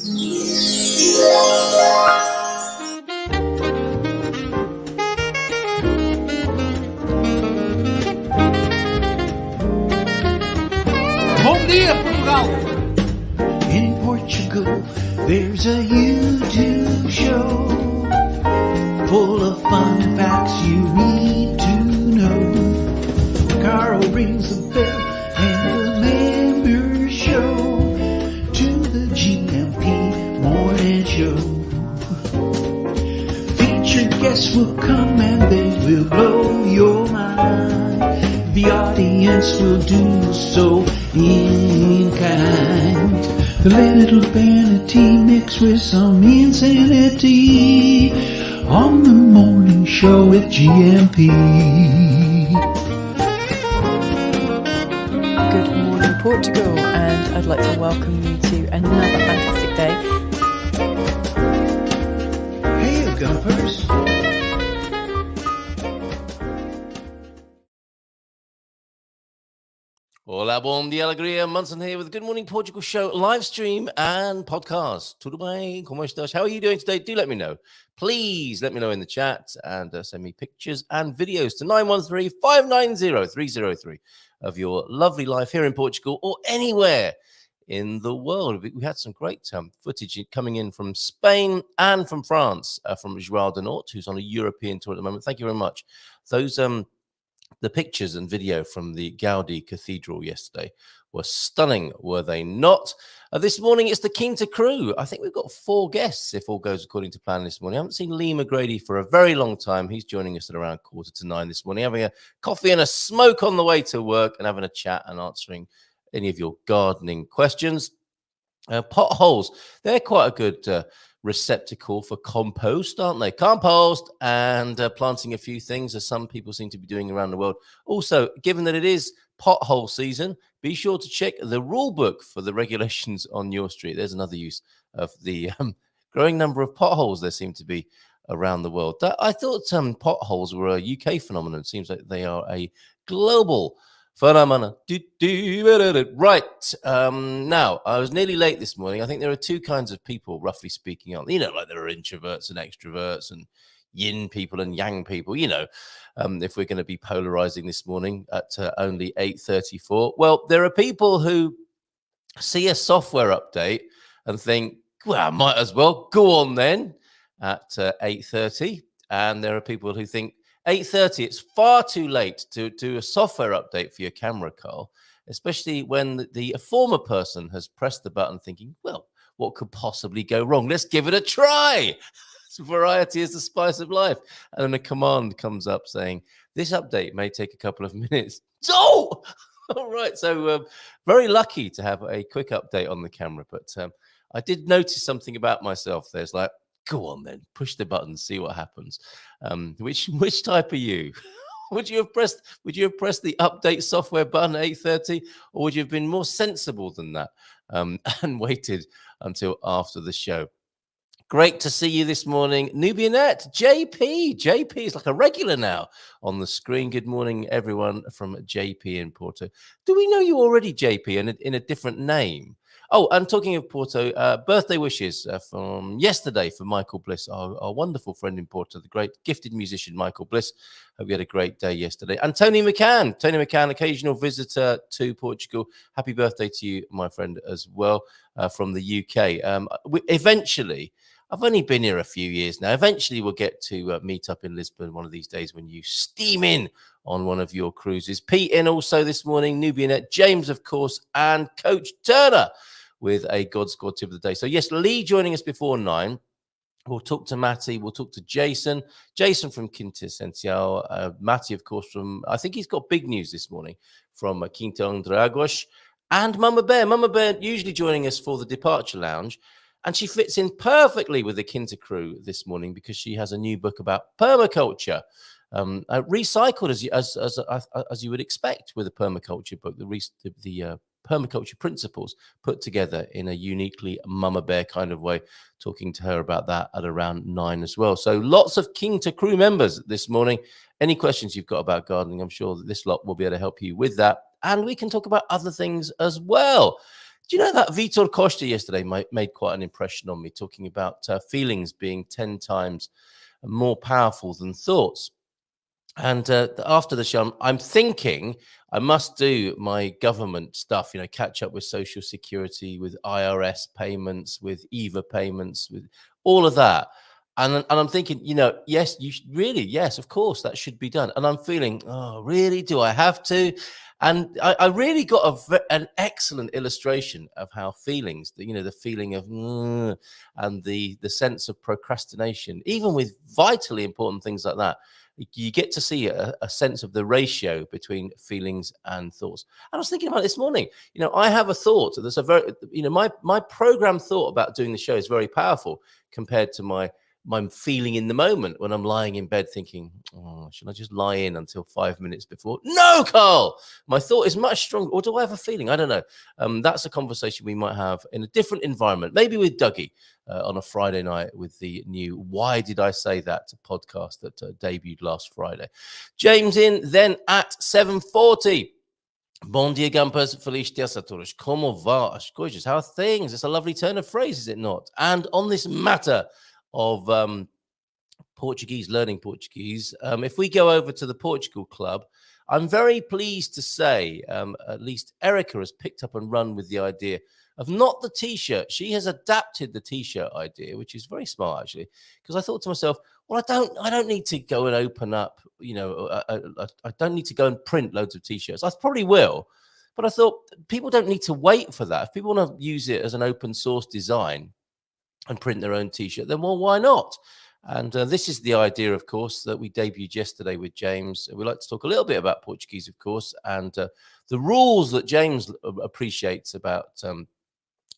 Bom dia, Portugal! In Portugal, there's a YouTube show full of fun facts you need to know. Carl rings the bell and the members show to the GMP morning show. Featured guests will come and they will blow your mind. The audience will do so in kind. The little vanity mixed with some insanity on the morning show with GMP. Good morning, Portugal, and I'd like to welcome you to another fantastic day. Hey, Gumpers. Hola, bom dia, alegria. Munson here with the Good Morning Portugal show, live stream and podcast. Tudo bem? Como estás? How are you doing today? Do let me know. Please let me know in the chat and send me pictures and videos to 913-590-303 of your lovely life here in Portugal or anywhere in the world. We had some great footage coming in from Spain and from France, from João de Nort, who's on a European tour at the moment. Thank you very much. Those the pictures and video from the Gaudi Cathedral yesterday were stunning, were they not? This morning, it's the Quinta crew. I think we've got 4 guests, if all goes according to plan this morning. I haven't seen Lee McGrady for a very long time. He's joining us at around 8:45 this morning, having a coffee and a smoke on the way to work and having a chat and answering any of your gardening questions. Potholes, they're quite a good receptacle for compost, aren't they? Compost and planting a few things, as some people seem to be doing around the world. Also, given that it is pothole season, be sure to check the rule book for the regulations on your street. There's another use of the growing number of potholes there seem to be around the world. I thought potholes were a UK phenomenon. It seems like they are a global phenomenon. Right. Now, I was nearly late this morning. I think there are 2 kinds of people, roughly speaking. Like there are introverts and extroverts and yin people and yang people, if we're going to be polarizing this morning at only 8:34. Well, there are people who see a software update and think, well, I might as well go on then at 8:30. And there are people who think, 8:30, it's far too late to do a software update for your camera, Carl, especially when the former person has pressed the button thinking, well, what could possibly go wrong? Let's give it a try. Variety is the spice of life. And then a command comes up saying, this update may take a couple of minutes. So, all right. So very lucky to have a quick update on the camera. But I did notice something about myself. There's like, go on then, push the button, see what happens. Which type are you? Would you have pressed the update software button at 8:30, or would you have been more sensible than that and waited until after the show? Great to see you this morning, Nubianette, JP. JP is like a regular now on the screen. Good morning, everyone from JP in Porto. Do we know you already, JP, in a different name? Oh, and talking of Porto, birthday wishes from yesterday for Michael Bliss, our wonderful friend in Porto, the great gifted musician Michael Bliss. Hope you had a great day yesterday. And Tony McCann, occasional visitor to Portugal. Happy birthday to you, my friend, as well, from the UK. Eventually, I've only been here a few years now. Eventually, we'll get to meet up in Lisbon one of these days when you steam in on one of your cruises. Pete in also this morning, Nubianette, James, of course, and Coach Turner with a God Squad tip of the day. So, yes, Lee joining us before 9. We'll talk to Matty. We'll talk to Jason. Jason from Quinta Essencial. Matty, of course, from, I think he's got big news this morning from Quinta Entre Águas. And Mamabear. Mamabear usually joining us for the Departure Lounge. And she fits in perfectly with the Quinta crew this morning because she has a new book about permaculture. Recycled as you would expect with a permaculture book, the permaculture principles put together in a uniquely Mama Bear kind of way. Talking to her about that at around 9 as well. So lots of Quinta crew members this morning. Any questions you've got about gardening, I'm sure that this lot will be able to help you with that. And we can talk about other things as well. Do you know that Vitor Costa yesterday made quite an impression on me, talking about feelings being 10 times more powerful than thoughts? And after the show, I'm thinking I must do my government stuff, catch up with Social Security, with IRS payments, with EVA payments, with all of that. And I'm thinking, yes, yes, of course, that should be done. And I'm feeling, oh, really? Do I have to? And I really got an excellent illustration of how feelings, the feeling of, and the sense of procrastination, even with vitally important things like that, you get to see a sense of the ratio between feelings and thoughts. And I was thinking about it this morning. I have a thought that's a very, my program thought about doing the show is very powerful compared to my feeling in the moment when I'm lying in bed thinking, oh, should I just lie in until 5 minutes before? No, Carl, my thought is much stronger. Or do I have a feeling? I don't know. That's a conversation we might have in a different environment, maybe with Dougie on a Friday night with the new Why Did I Say That podcast that debuted last Friday. James in then at 7:40. Bom dia, Gumpers. Feliz dias a todos. Como va? As coisas? How are things? It's a lovely turn of phrase, is it not? And on this matter of Portuguese, learning Portuguese, if we go over to the Portugal Club, I'm very pleased to say at least Erica has picked up and run with the idea of not the T-shirt. She has adapted the T-shirt idea, which is very smart, actually, because I thought to myself, well, I don't need to go and open up, I don't need to go and print loads of T-shirts. I probably will, but I thought people don't need to wait for that. If people want to use it as an open source design and print their own T-shirt, then, well, why not? And this is the idea, of course, that we debuted yesterday with James. We like to talk a little bit about Portuguese, of course, and the rules that James appreciates about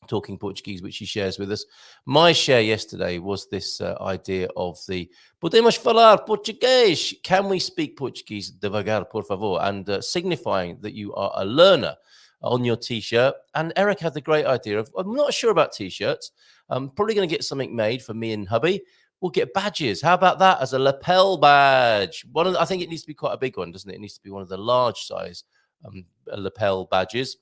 talking Portuguese, which he shares with us. My share yesterday was this idea of the podemos falar português. Can we speak Portuguese devagar, por favor? And signifying that you are a learner on your T-shirt. And Eric had the great idea of, I'm not sure about T-shirts. I'm probably going to get something made for me and hubby. We'll get badges. How about that as a lapel badge? I think it needs to be quite a big one, doesn't it? It needs to be one of the large size lapel badges.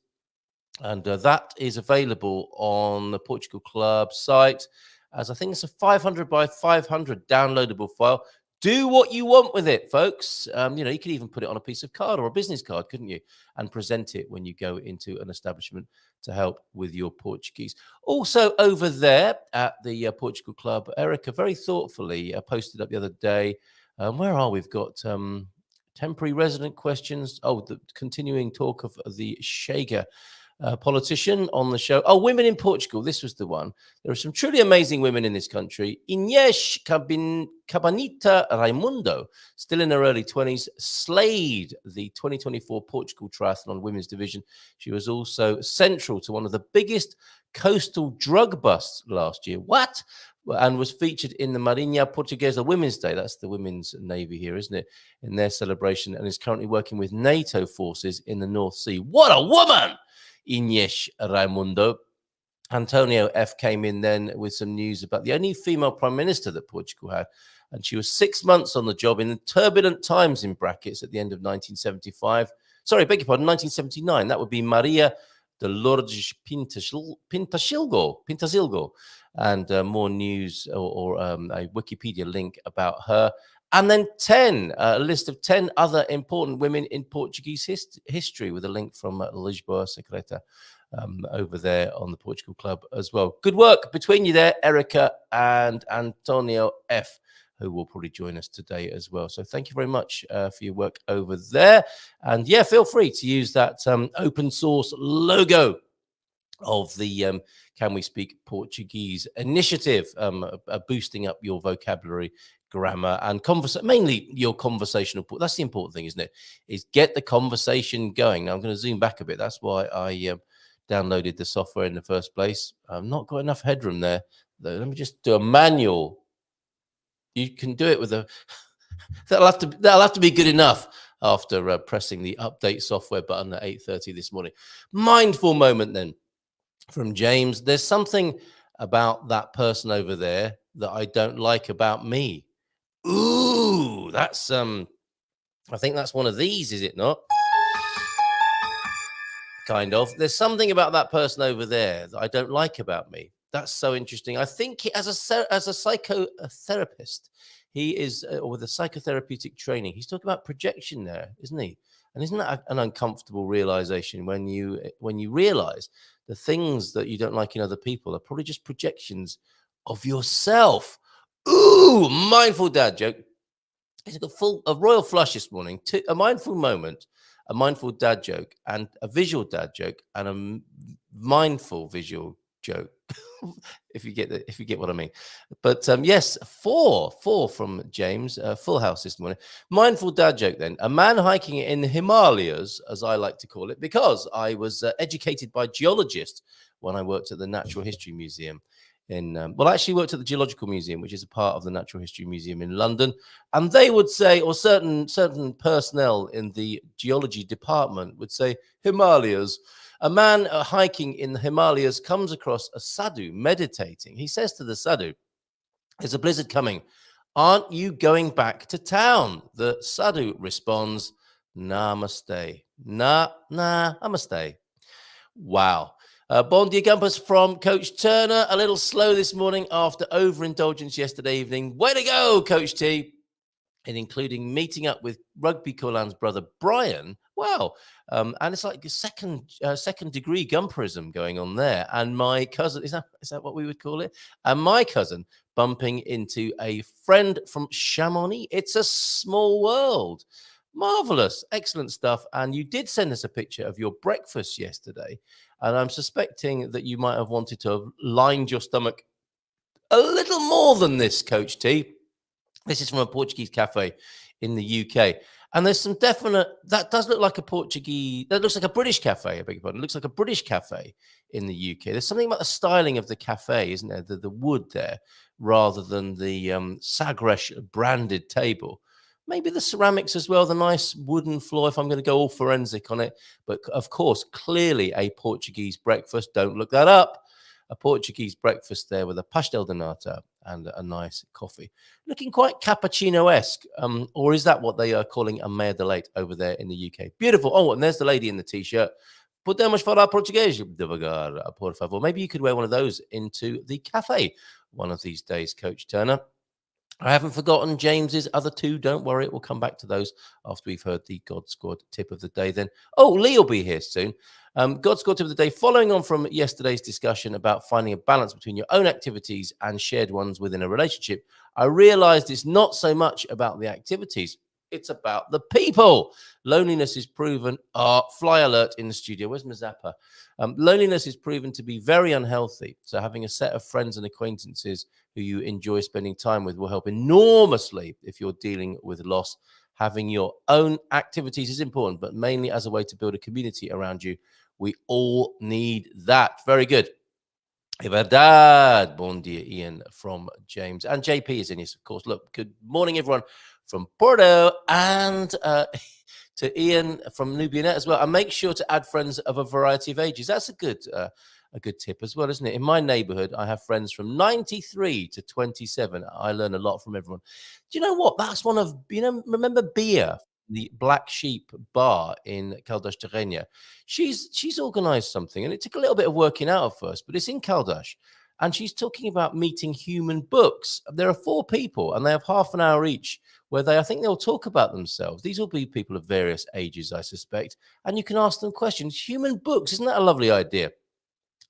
And that is available on the Portugal Club site as I think it's a 500 by 500 downloadable file. Do what you want with it, folks. You could even put it on a piece of card or a business card, couldn't you? And present it when you go into an establishment to help with your Portuguese. Also over there at the Portugal Club, Erica very thoughtfully posted up the other day. Where are we? We've got temporary resident questions. Oh, the continuing talk of the Chega politician on the show. Oh, women in Portugal. This was the one. There are some truly amazing women in this country. Inês Cabanita Raimundo, still in her early 20s, slayed the 2024 Portugal Triathlon Women's Division. She was also central to one of the biggest coastal drug busts last year. What? And was featured in the Marinha Portuguesa Women's Day. That's the women's navy here, isn't it? In their celebration, and is currently working with NATO forces in the North Sea. What a woman! Inês Raimundo. Antonio F came in then with some news about the only female prime minister that Portugal had, and she was 6 months on the job in the turbulent times in brackets at the end of 1975. Sorry, beg your pardon, 1979. That would be Maria de Lourdes Pintasilgo. And more news or a Wikipedia link about her. And then a list of 10 other important women in Portuguese history with a link from Lisbon Secreta over there on the Portugal Club as well. Good work between you there, Erica and Antonio F, who will probably join us today as well. So thank you very much for your work over there. And yeah, feel free to use that open source logo of the Can We Speak Portuguese initiative, boosting up your vocabulary, grammar, and mainly your conversational. That's the important thing, isn't it? Is get the conversation going. Now I'm going to zoom back a bit. That's why I downloaded the software in the first place. I've not got enough headroom there. Let me just do a manual. You can do it with a. That'll have to be good enough after pressing the update software button at 8:30 this morning. Mindful moment then from James. There's something about that person over there that I don't like about me. Ooh, that's I think that's one of these, is it not? kind of. There's something about that person over there that I don't like about me. That's so interesting. I think as a psychotherapist, he is with a psychotherapeutic training. He's talking about projection there, isn't he? And isn't that an uncomfortable realization when you realize the things that you don't like in other people are probably just projections of yourself? Ooh, mindful dad joke. It's a royal flush this morning. A mindful moment, a mindful dad joke, and a visual dad joke, and a mindful visual joke. if you get what I mean. But yes, four from James, full house this morning. Mindful dad joke then. A man hiking in the Himalayas, as I like to call it, because I was educated by geologists when I worked at the Natural History Museum I actually worked at the Geological Museum, which is a part of the Natural History Museum in London, and they would say, or certain personnel in the geology department would say, Himalayas. A man hiking in the Himalayas comes across a sadhu meditating. He says to the sadhu, "There's a blizzard coming. Aren't you going back to town?" The sadhu responds, "Namaste. Namaste." Wow. Bon dia Gumpers from Coach Turner. A little slow this morning after overindulgence yesterday evening. Way to go, Coach T. And including meeting up with Rugby Colan's brother, Brian. Wow. And it's like a second degree Gumperism going on there. And my cousin, is that what we would call it? And my cousin bumping into a friend from Chamonix. It's a small world. Marvelous. Excellent stuff. And you did send us a picture of your breakfast yesterday. And I'm suspecting that you might have wanted to have lined your stomach a little more than this, Coach T. This is from a Portuguese cafe in the UK. And there's some definite, that does look like a Portuguese, that looks like a British cafe, I beg your pardon. It looks like a British cafe in the UK. There's something about the styling of the cafe, isn't there? The wood there, rather than the Sagres branded table. Maybe the ceramics as well, the nice wooden floor, if I'm going to go all forensic on it. But of course, clearly a Portuguese breakfast. Don't look that up. A Portuguese breakfast there with a pastel de nata and a nice coffee. Looking quite cappuccino-esque. Or is that what they are calling a meia de leite over there in the UK? Beautiful. Oh, and there's the lady in the T-shirt. Podemos falar português? Devagar, por favor. Maybe you could wear one of those into the cafe one of these days, Coach Turner. I haven't forgotten James's other two. Don't worry, we'll come back to those after we've heard the God Squad tip of the day then. Oh, Lee will be here soon. God Squad tip of the day, following on from yesterday's discussion about finding a balance between your own activities and shared ones within a relationship. I realized it's not so much about the activities. It's about the people. Loneliness is proven. Fly alert in the studio. Where's my zapper? Loneliness is proven to be very unhealthy. So having a set of friends and acquaintances who you enjoy spending time with will help enormously if you're dealing with loss. Having your own activities is important, but mainly as a way to build a community around you. We all need that. Very good. É verdade. Bon dia, Ian from James. And JP is in this, of course. Look, good morning, everyone from Porto, and to Ian from Nubianet as well. And make sure to add friends of a variety of ages. That's a good tip as well, isn't it? In my neighborhood, I have friends from 93 to 27. I learn a lot from everyone. Do you know what? That's one of, remember Bia, the Black Sheep bar in Caldas de Rainha? She's organized something, and it took a little bit of working out at first, but it's in Caldas. And she's talking about meeting human books. There are 4 people, and they have half an hour each, where I think they'll talk about themselves. These will be people of various ages, I suspect. And you can ask them questions. Human books, isn't that a lovely idea?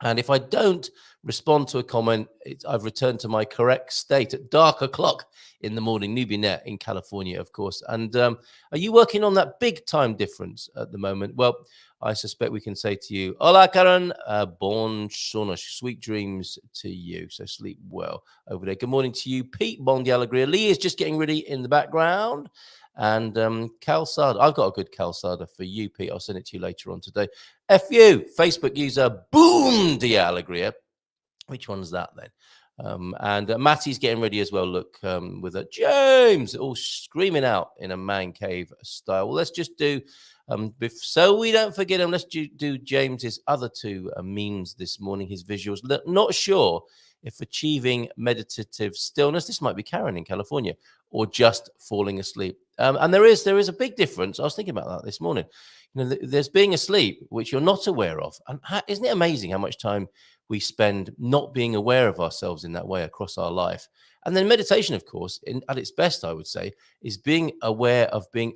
And if I don't respond to a comment, I've returned to my correct state at dark o'clock in the morning, Nubianet in California, of course. And are you working on that big time difference at the moment? Well, I suspect we can say to you, hola, Karen, bon sono, sweet dreams to you. So sleep well over there. Good morning to you, Pete, bon dia alegria. Lee is just getting ready in the background. And calzada, I've got a good calzada for you, Pete. I'll send it to you later on today. FU, Facebook user, boom, dia alegria. Which one's that then? And Matty's getting ready as well. Look, with a James all screaming out in a man cave style. Well, let's just do So we don't forget him, let's do James's other two memes this morning, his visuals. Not sure if achieving meditative stillness, this might be Karen in California, or just falling asleep. And there is a big difference. I was thinking about that this morning. There's being asleep, which you're not aware of. And isn't it amazing how much time we spend not being aware of ourselves in that way across our life? And then meditation, of course, at its best, I would say, is being aware of being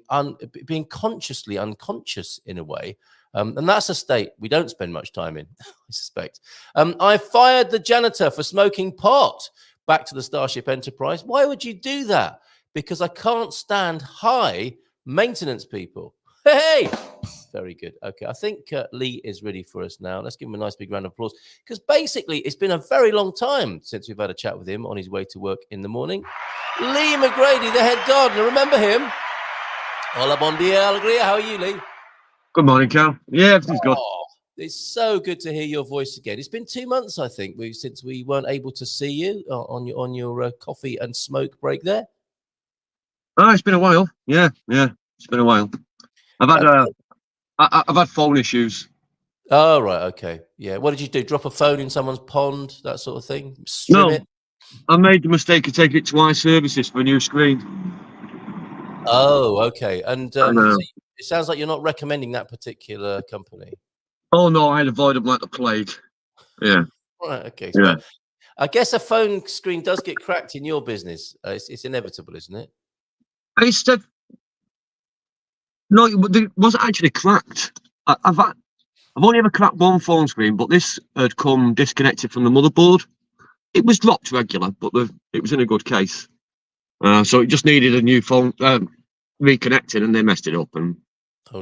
consciously unconscious in a way. And that's a state we don't spend much time in, I suspect. I fired the janitor for smoking pot. Back to the Starship Enterprise. Why would you do that? Because I can't stand high maintenance people. Hey, very good. Okay, I think Lee is ready for us now. Let's give him a nice big round of applause, because basically it's been a very long time since we've had a chat with him on his way to work in the morning. Lee McGrady, the head gardener. Remember him? Hola, bon dia, alegria. How are you, Lee? Good morning, Carl. Yeah, everything's good. It's so good to hear your voice again. It's been 2 months, I think, since we weren't able to see you on your coffee and smoke break there. Oh, it's been a while. Yeah, it's been a while. I've had phone issues. Oh, right, okay. Yeah, what did you do? Drop a phone in someone's pond, that sort of thing? I made the mistake of taking it to iServices for a new screen. Oh, okay. And so it sounds like you're not recommending that particular company. Oh, no, I'd avoid them like the plague. Yeah. Right, okay. So I guess a phone screen does get cracked in your business. It's inevitable, isn't it? No, it wasn't actually cracked. I've only ever cracked one phone screen, but this had come disconnected from the motherboard. It was dropped regular, but it was in a good case. So it just needed a new phone reconnecting, and they messed it up, and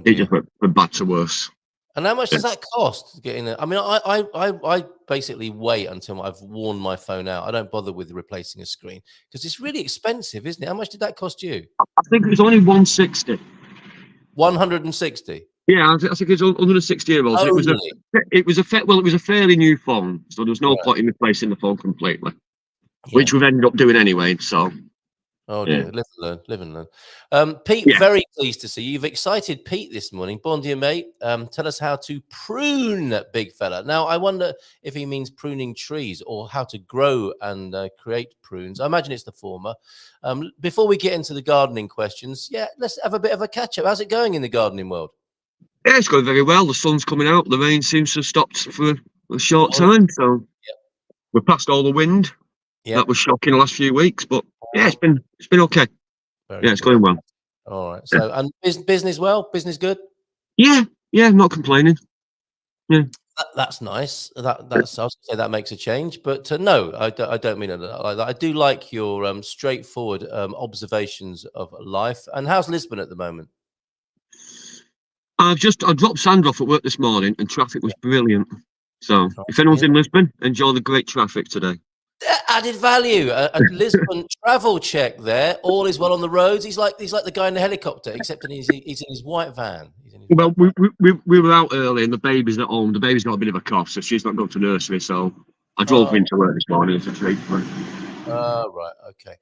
it just went from bad to worse. And how much does that cost? Getting it? I mean, I basically wait until I've worn my phone out. I don't bother with replacing a screen because it's really expensive, isn't it? How much did that cost you? I think it was only 160. 160. Yeah, I think it's 160 euros. It was a fairly new phone, so there was no point in replacing the phone completely, which we've ended up doing anyway. So, dear, live and learn. Pete, very pleased to see you. You've excited Pete this morning. Bon dia, mate. Tell us how to prune that big fella. Now, I wonder if he means pruning trees or how to grow and create prunes. I imagine it's the former. Before we get into the gardening questions, let's have a bit of a catch up. How's it going in the gardening world? Yeah, it's going very well. The sun's coming out. The rain seems to have stopped for a short time. So we're past all the wind. That was shocking the last few weeks, but it's been okay. It's going well. All right. So and business well? Business good? Yeah, not complaining. Yeah. That's nice. That's I was gonna say that makes a change, but no, I don't mean it like that. I do like your straightforward observations of life. And how's Lisbon at the moment? I dropped Sandra off at work this morning, and traffic was brilliant. So if anyone's in Lisbon, enjoy the great traffic today. Added value. A Lisbon travel check there. All is well on the roads. He's like the guy in the helicopter, except he's in his white van. Well, we were out early, and the baby's at home. The baby's got a bit of a cough, so she's not going to nursery. So I drove into work this morning as a treat for her. Right. Okay.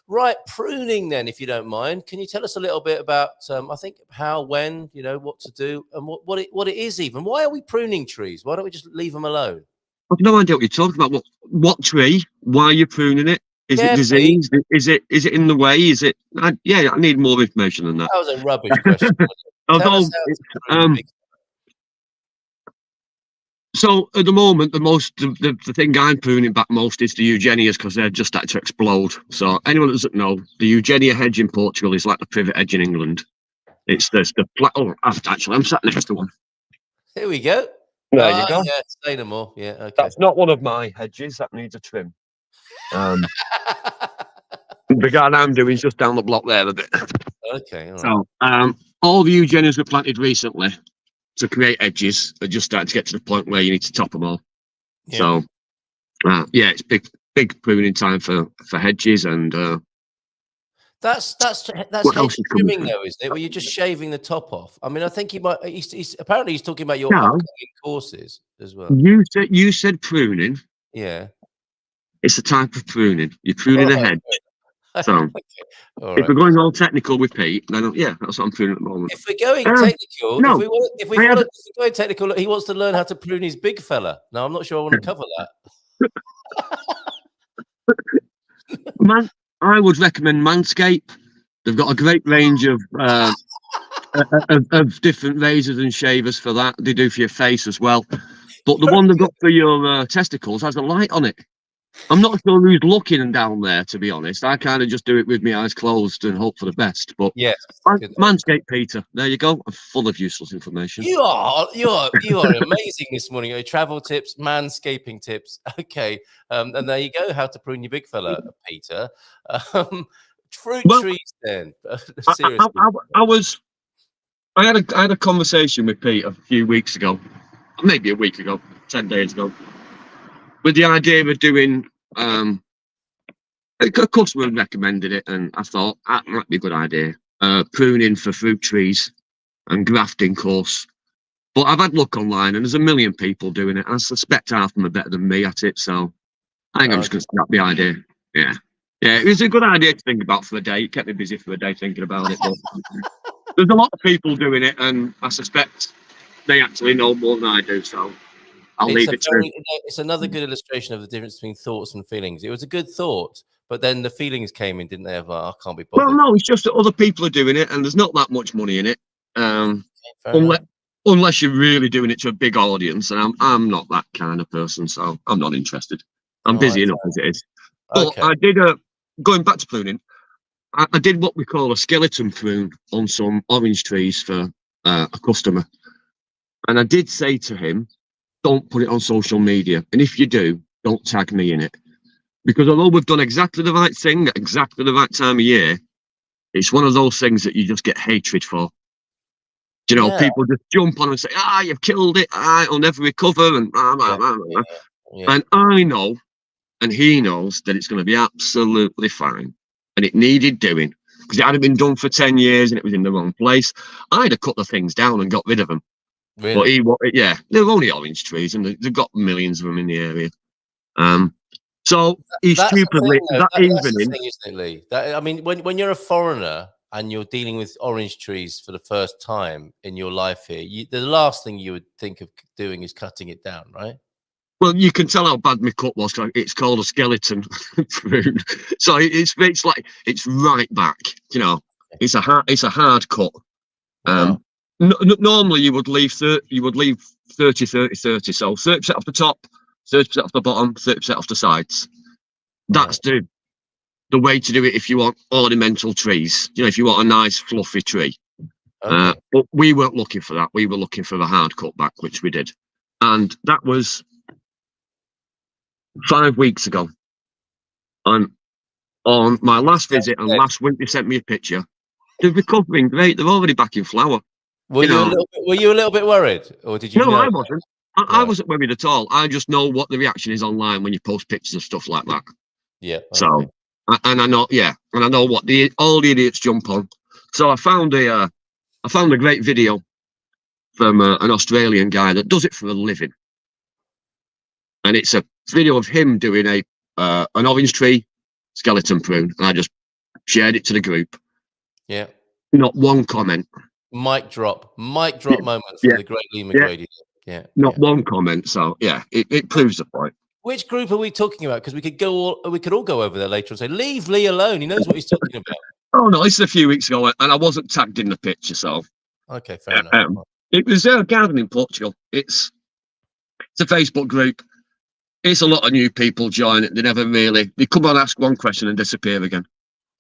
Right. Pruning then, if you don't mind. Can you tell us a little bit about, I think, how, when, what to do and what it is even? Why are we pruning trees? Why don't we just leave them alone? I've no idea what you're talking about. What tree? Why are you pruning it? Is it diseased? Is it in the way? Is it? I need more information than that. That was a rubbish question. So at the moment, the thing I'm pruning back most is the eugenias, because they're just starting to explode. So anyone that doesn't know, the eugenia hedge in Portugal is like the privet hedge in England. It's the actually, I'm sat next to one. Here we go. There you go. Yeah, say no more. Yeah, okay. That's not one of my hedges. That needs a trim. The garden I'm doing is just down the block there a bit. Okay. All right. So all the eugenias were planted recently to create edges are just starting to get to the point where you need to top them all. Yeah. So it's big pruning time for hedges, and that's hedge trimming though, isn't it? Where you're just shaving the top off. I mean, I think he's apparently he's talking about your upcoming courses as well. You said pruning. Yeah. It's a type of pruning. You're pruning a hedge. So All if right. we're going all technical with Pete, then yeah, that's what I'm feeling at the moment. If we're going technical, no, if we're going technical, he wants to learn how to prune his big fella. Now, I'm not sure I want to cover that. I would recommend Manscaped. They've got a great range of different razors and shavers for that. They do for your face as well. But the one they've got for your testicles has a light on it. I'm not sure who's looking down there, to be honest. I kind of just do it with my eyes closed and hope for the best. But yes, Manscaped, Peter. There you go. I'm full of useless information. You are amazing this morning. Travel tips, manscaping tips. Okay, and there you go. How to prune your big fella, Peter. Fruit trees, then. Seriously, I had a conversation with Pete a few weeks ago, maybe a week ago, 10 days ago, with the idea of doing. A customer recommended it, and I thought that might be a good idea. Pruning for fruit trees and grafting course. But I've had look online, and there's a million people doing it. I suspect half of them are better than me at it, so I think I'm just going to scrap the idea. Yeah, it was a good idea to think about for a day. It kept me busy for a day thinking about it. But there's a lot of people doing it, and I suspect they actually know more than I do. So I'll leave it to. It's another good illustration of the difference between thoughts and feelings. It was a good thought, but then the feelings came in, didn't they? I can't be bothered. Well, no, it's just that other people are doing it, and there's not that much money in it. Unless you're really doing it to a big audience, and I'm not that kind of person, so I'm not interested. I'm busy enough as it is. But I did going back to pruning. I did what we call a skeleton prune on some orange trees for a customer, and I did say to him, "Don't put it on social media, and if you do, don't tag me in it." Because although we've done exactly the right thing at exactly the right time of year, it's one of those things that you just get hatred for. You know, people just jump on and say, you've killed it, it'll never recover, and and I know, and he knows that it's going to be absolutely fine. And it needed doing, because it hadn't been done for 10 years and it was in the wrong place. I'd have cut the things down and got rid of them. Really? But they're only orange trees, and they've got millions of them in the area. So he stupidly that evening. That's the thing, isn't it, Lee? I mean, when you're a foreigner and you're dealing with orange trees for the first time in your life here, the last thing you would think of doing is cutting it down, right? Well, you can tell how bad my cut was. It's called a skeleton prune, so it's like it's right back. You know, it's a hard cut. Wow. Normally you would leave 30, 30, so 30% off the top, 30% off the bottom, 30% off the sides. That's the way to do it if you want ornamental trees. You know, if you want a nice fluffy tree. But we weren't looking for that. We were looking for the hard cut back, which we did, and that was 5 weeks ago. And on my last visit and last week, they sent me a picture. They're recovering great. They're already back in flower. Were you a little bit worried, or did you? No, I wasn't. I wasn't worried at all. I just know what the reaction is online when you post pictures of stuff like that. Yeah. So, and I know, and I know what all the idiots jump on. So I found a great video from an Australian guy that does it for a living, and it's a video of him doing an orange tree skeleton prune, and I just shared it to the group. Yeah. Not one comment. Mic drop moment from the great Lee McGrady. Yeah. Not one comment. So it proves the point. Which group are we talking about? Because we could all go over there later and say, leave Lee alone. He knows what he's talking about. Oh no, this is a few weeks ago, and I wasn't tagged in the picture. So okay, fair enough. It was a garden in Portugal. It's a Facebook group. It's a lot of new people join it. They come on, ask one question and disappear again.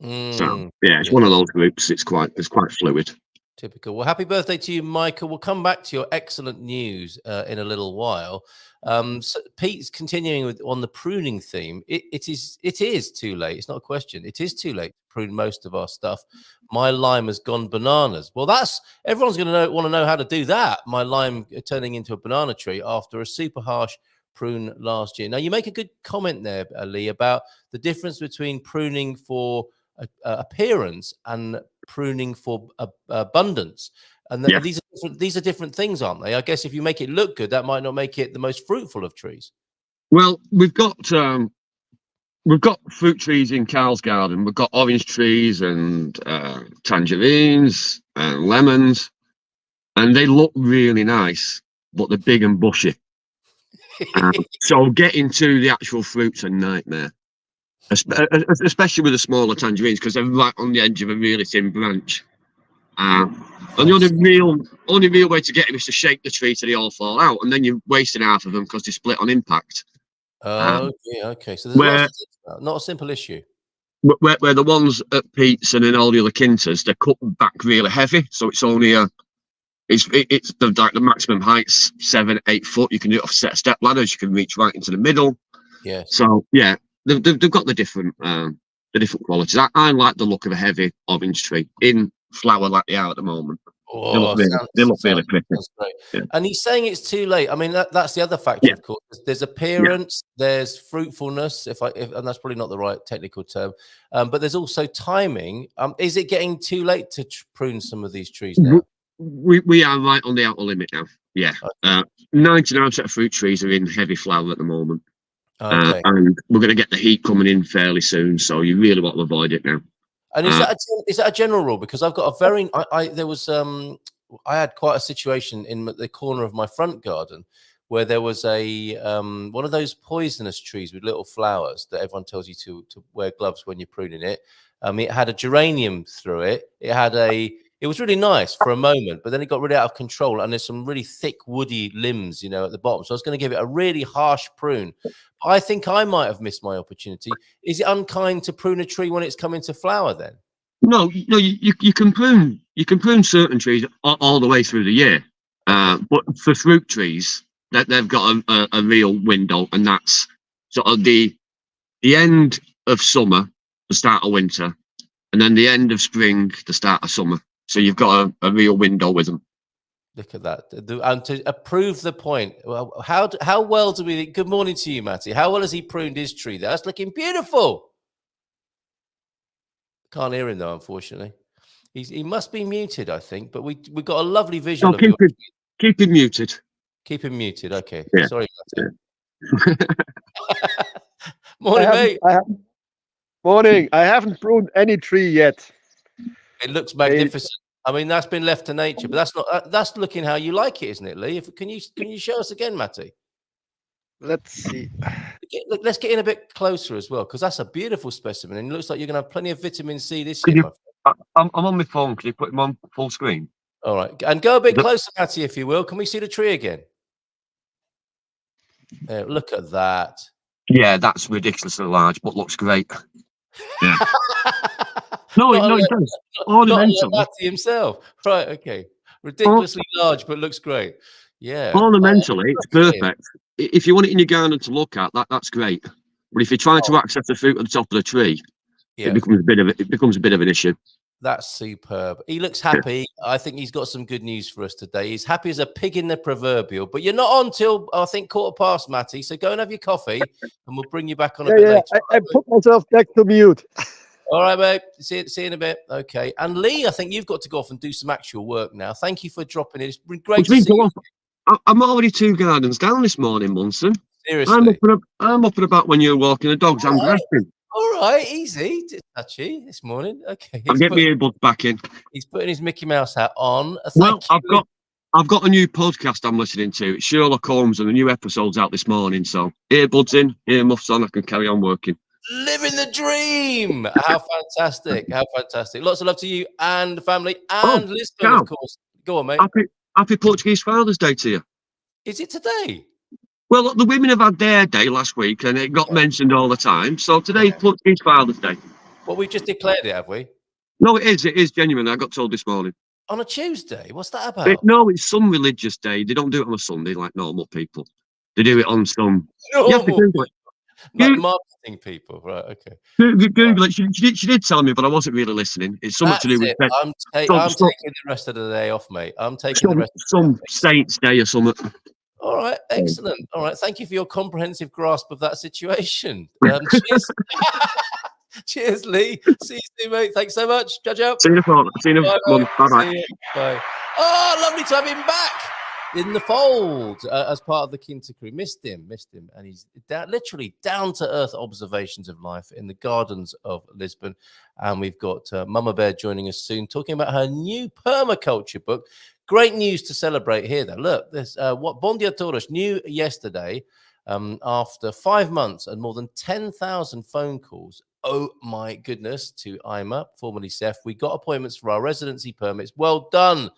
So it's one of those groups. It's quite fluid. Typical. Well, happy birthday to you, Michael. We'll come back to your excellent news in a little while. So Pete's continuing on the pruning theme. It is too late. It's not a question. It is too late to prune most of our stuff. My lime has gone bananas. Well, everyone's going to want to know how to do that. My lime turning into a banana tree after a super harsh prune last year. Now, you make a good comment there, Lee, about the difference between pruning for appearance and pruning for abundance, and these are different things, aren't they? I guess if you make it look good, that might not make it the most fruitful of trees. Well, we've got we've got fruit trees in Carl's garden. We've got orange trees and tangerines and lemons, and they look really nice, but they're big and bushy. So getting to the actual fruit's a nightmare, especially with the smaller tangerines, because they're right on the edge of a really thin branch. And the only real way to get them is to shake the tree till they all fall out, and then you're wasting half of them because they split on impact. Okay. So there's not a simple issue. Where the ones at Pete's and in all the other Quintas, they're cut back really heavy, so it's only it's the maximum height's 7-8 foot. You can do it off a set of step ladders. You can reach right into the middle. Yeah. So yeah, they've got the different qualities. I like the look of a heavy orange tree in flower like they are at the moment. Oh, they look really pretty. Yeah. And he's saying it's too late. I mean, that's the other factor, of course. There's appearance, there's fruitfulness, and that's probably not the right technical term, but there's also timing. Is it getting too late to prune some of these trees now? We are right on the outer limit now. Yeah, 99% of fruit trees are in heavy flower at the moment, and we're going to get the heat coming in fairly soon. So you really want to avoid it now. And is that a general rule? Because I've got a very I had quite a situation in the corner of my front garden where there was a one of those poisonous trees with little flowers that everyone tells you to wear gloves when you're pruning it. It had a geranium through it. It was really nice for a moment, but then it got really out of control, and there's some really thick woody limbs, at the bottom. So I was going to give it a really harsh prune. I think I might have missed my opportunity. Is it unkind to prune a tree when it's coming to flower then? No, you can prune certain trees all the way through the year, but for fruit trees, they've got a real window, and that's sort of the end of summer, the start of winter, and then the end of spring, the start of summer. So you've got a real window with them. Look at that. And to prove the point, well, how well do we... Good morning to you, Matty. How well has he pruned his tree there? That's looking beautiful. Can't hear him, though, unfortunately. He must be muted, I think. But we got a lovely visual of keep him muted. Keep him muted. Okay. Yeah. Sorry, Matty. Yeah. Morning, mate. Morning. I haven't pruned any tree yet. It looks magnificent. I mean, that's been left to nature, but that's not. That's looking how you like it, isn't it, Lee? Can you show us again, Matty? Let's see. Let's get in a bit closer as well, because that's a beautiful specimen, and it looks like you're going to have plenty of vitamin C this year. I'm on my phone. Can you put him on full screen? All right, and go a bit closer, Matty, if you will. Can we see the tree again? Look at that. Yeah, that's ridiculously large, but looks great. Yeah. No, it does. Ornamental. Matty himself. Right, okay. Ridiculously large, but looks great. Yeah. Ornamentally, it's perfect. If you want it in your garden to look at, that's great. But if you're trying to access the fruit at the top of the tree, it becomes a bit of an issue. That's superb. He looks happy. I think he's got some good news for us today. He's happy as a pig in the proverbial. But you're not on till, I think, 1:15, Matty. So go and have your coffee, and we'll bring you back on a bit later. I put myself back to mute. All right, mate. See you in a bit. Okay. And Lee, I think you've got to go off and do some actual work now. Thank you for dropping it. It's been great to see you. I'm already 2 gardens down this morning, Munson. Seriously? I'm up and about when you're walking the dogs. I'm resting. All right, easy. Touchy this morning. Okay. I'll get my earbuds back in. He's putting his Mickey Mouse hat on. I've got a new podcast I'm listening to. It's Sherlock Holmes, and the new episode's out this morning. So earbuds in, earmuffs on, I can carry on working. Living the dream. How fantastic. How fantastic. Lots of love to you and the family and Lisbon, of course. Go on, mate. Happy Portuguese Father's Day to you. Is it today? Well, look, the women have had their day last week, and it got mentioned all the time. So today's Portuguese Father's Day. Well, we've just declared it, have we? No, it is. It is genuine. I got told this morning. On a Tuesday? What's that about? No, it's some religious day. They don't do it on a Sunday like normal people. They do it on some... Like marketing people, right? Okay. Google it. She did tell me, but I wasn't really listening. It's something to do with. I'm taking the rest of the day off, mate. I'm taking the rest. Some Saints' Day or something. All right, excellent. All right, thank you for your comprehensive grasp of that situation. Cheers. Cheers, Lee. See you soon, mate. Thanks so much. Ciao, ciao. See you in a month. Bye-bye. Bye. Oh, lovely to have him back. in the fold as part of the Quinta crew. Missed him. And he's literally down-to-earth observations of life in the gardens of Lisbon. And we've got Mamabear joining us soon, talking about her new permaculture book. Great news to celebrate here, though. Look, this what Bon Dia Todos knew yesterday, after 5 months and more than 10,000 phone calls. Oh, my goodness, to Ima, formerly Seth. We got appointments for our residency permits. Well done.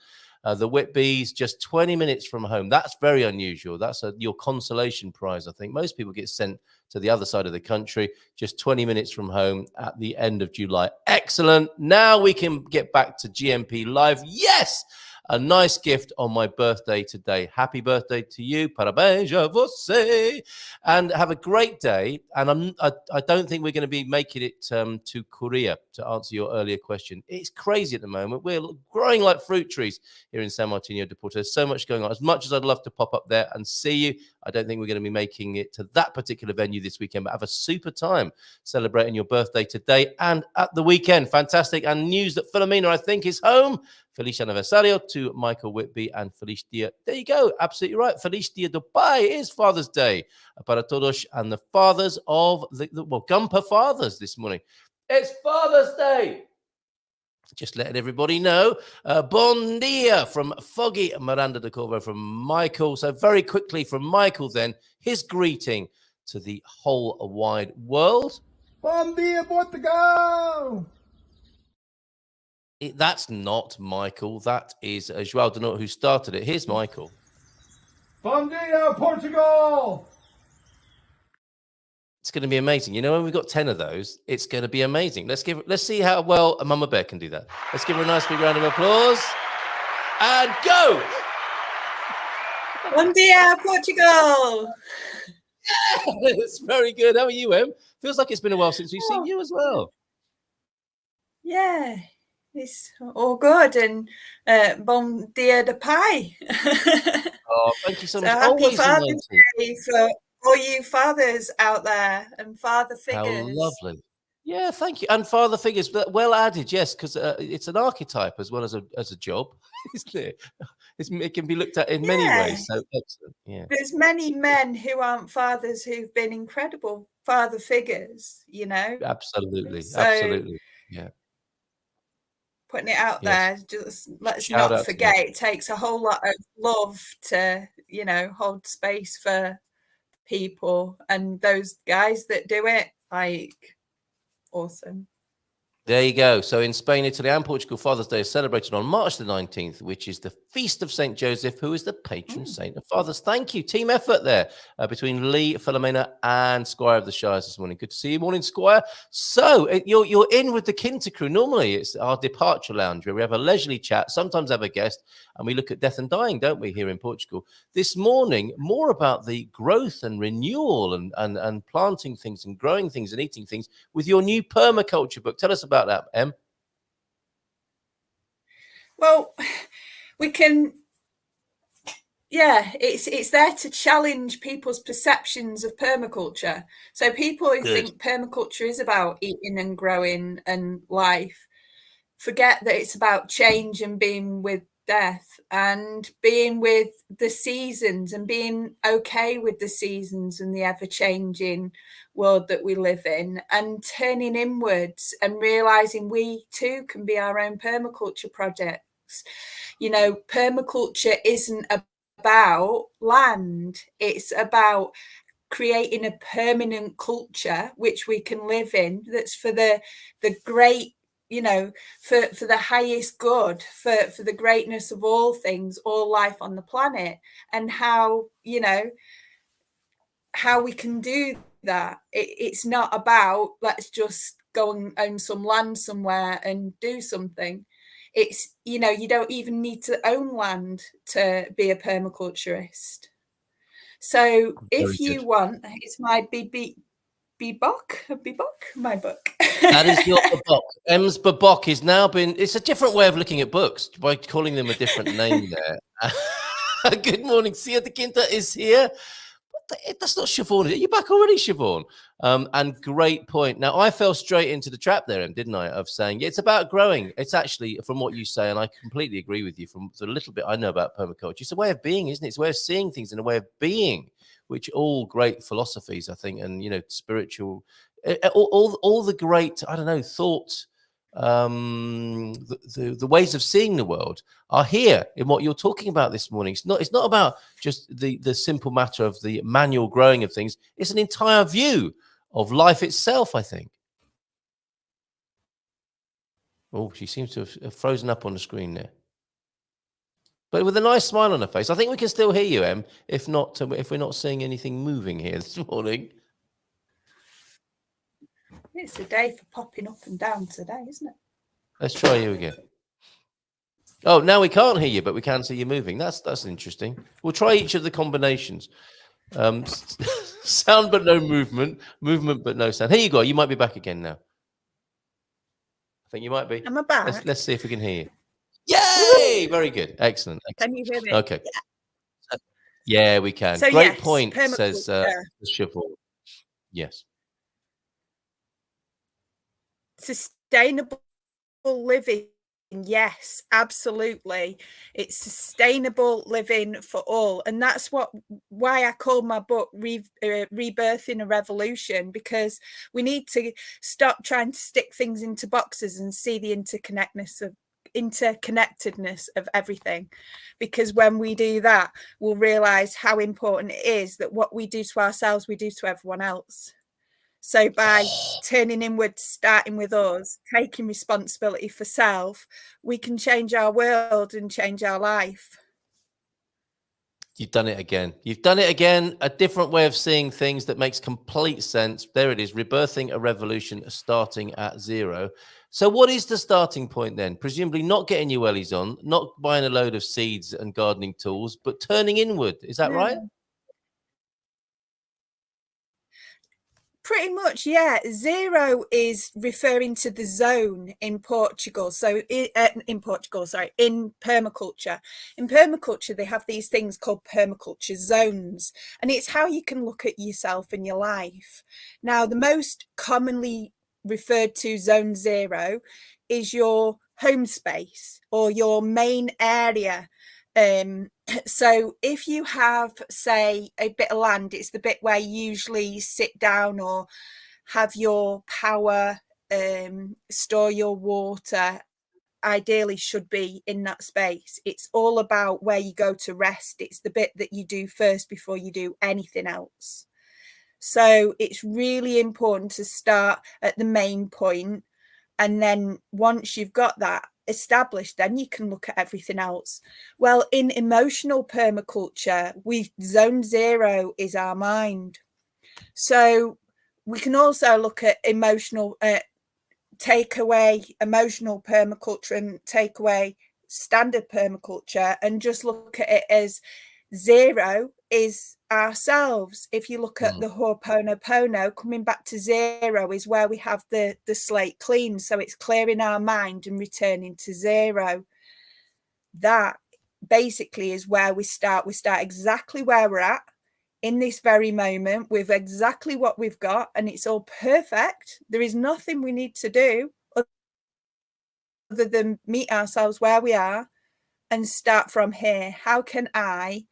The Whitbys, just 20 minutes from home. That's very unusual. That's your consolation prize, I think. Most people get sent to the other side of the country, just 20 minutes from home at the end of July. Excellent. Now we can get back to GMP Live. Yes! A nice gift on my birthday today. Happy birthday to you. Parabéns a você. And have a great day. And I don't think we're going to be making it to Korea, to answer your earlier question. It's crazy at the moment. We're growing like fruit trees here in San Martino de Porto. There's so much going on. As much as I'd love to pop up there and see you, I don't think we're going to be making it to that particular venue this weekend. But have a super time celebrating your birthday today and at the weekend. Fantastic. And news that Philomena, I think, is home. Feliz aniversario to Michael Whitby and Feliz Dia. There you go. Absolutely right. Feliz Dia do Pai is Father's Day para todos and the fathers of the Gumper fathers this morning. It's Father's Day. Just letting everybody know. Bon dia from Foggy Miranda de Corvo from Michael. So very quickly from Michael then, his greeting to the whole wide world. Bom dia, Portugal! That's not Michael. That is João de Norte who started it. Here's Michael. Bom dia, Portugal! It's going to be amazing. You know, when we've got 10 of those, it's going to be amazing. Let's see how well a Mama Bear can do that. Let's give her a nice big round of applause. And go! Bom dia, Portugal! It's very good. How are you, Em? Feels like it's been a while since we've seen you as well. Yeah, it's all good. And bon dia de Pai. Oh, thank you so much. Happy Always Father's Day for all you fathers out there and father figures. How lovely. Yeah, thank you. And father figures, well added, yes, because it's an archetype as well as a job, isn't it? It can be looked at in many ways. So excellent. Yeah. There's many men who aren't fathers who've been incredible father figures, you know? Absolutely. So, absolutely. Yeah. Putting it out there, just let's not forget it takes a whole lot of love to, you know, hold space for people, and those guys that do it, like, awesome. There you go. So in Spain, Italy, and Portugal, Father's Day is celebrated on March the 19th, which is the feast of St. Joseph, who is the patron saint of fathers. Thank you. Team effort there between Lee, Philomena, and Squire of the Shires this morning. Good to see you. Morning, Squire. So you're in with the Quinta crew. Normally, it's our departure lounge where we have a leisurely chat, sometimes have a guest, and we look at death and dying, don't we, here in Portugal? This morning, more about the growth and renewal and planting things and growing things and eating things with your new permaculture book. Tell us about that, Em. Well, we can, it's there to challenge people's perceptions of permaculture. So people who think permaculture is about eating and growing and life forget that it's about change and being with death and being with the seasons and being okay with the seasons and the ever-changing world that we live in, and turning inwards and realizing we too can be our own permaculture projects. You know, permaculture isn't about land, it's about creating a permanent culture which we can live in, that's for the great, you know, for the highest good, for the greatness of all things, all life on the planet, and how, you know, how we can do that. It's not about let's just go and own some land somewhere and do something. It's, you know, you don't even need to own land to be a permaculturist. So if you want, it's my my book. That is your book. Em's book is now been, it's a different way of looking at books by calling them a different name there. Good morning. Sia de Quinta is here. That's not Siobhan. Are you back already, Siobhan? And great point. Now, I fell straight into the trap there, didn't I, of saying it's about growing. It's actually, from what you say, and I completely agree with you, from the little bit I know about permaculture, it's a way of being, isn't it? It's a way of seeing things and a way of being, which all great philosophies, I think, and, spiritual, all the great, I don't know, thoughts, the ways of seeing the world are here in what you're talking about this morning. It's not about just the simple matter of the manual growing of things. It's an entire view of life itself, I think. Oh, she seems to have frozen up on the screen there, but with a nice smile on her face. I think we can still hear you, Em, if we're not seeing anything moving here this morning. It's a day for popping up and down today, isn't it? Let's try you again. Oh, now we can't hear you, but we can see you moving. That's interesting. We'll try each of the combinations. Sound but no movement, movement but no sound. Here you go. You might be back again now. I think you might be. Am I back? Let's see if we can hear you. Yay! Very good. Excellent. Can you hear me? Okay. Yeah, we can. So, Great yes, point, says Siobhan. Yes. Sustainable living, yes, absolutely. It's sustainable living for all, and that's why I call my book Rebirthing a Revolution, because we need to stop trying to stick things into boxes and see the interconnectedness of everything, because when we do that, we'll realize how important it is that what we do to ourselves, we do to everyone else. So by turning inward, starting with us, taking responsibility for self, we can change our world and change our life. You've done it again. You've done it again. A different way of seeing things that makes complete sense. There it is. Rebirthing a revolution, starting at zero. So what is the starting point then? Presumably not getting your wellies on, not buying a load of seeds and gardening tools, but turning inward. Is that right? Pretty much, yeah. Zero is referring to the zone in Portugal. So in permaculture. In permaculture, they have these things called permaculture zones, and it's how you can look at yourself and your life. Now, the most commonly referred to zone 0 is your home space or your main area. So if you have, say, a bit of land, it's the bit where you usually sit down or have your power, store your water, ideally should be in that space. It's all about where you go to rest. It's the bit that you do first before you do anything else. So it's really important to start at the main point, and then once you've got that established, then you can look at everything else. Well, in emotional permaculture, zone 0 is our mind. So we can also look at emotional, take away emotional permaculture and take away standard permaculture and just look at it as 0 is ourselves. If you look at the Ho'oponopono, coming back to 0 is where we have the slate clean. So it's clearing our mind and returning to 0. That basically is where we start. We start exactly where we're at in this very moment with exactly what we've got, and it's all perfect. There is nothing we need to do other than meet ourselves where we are and start from here. How can I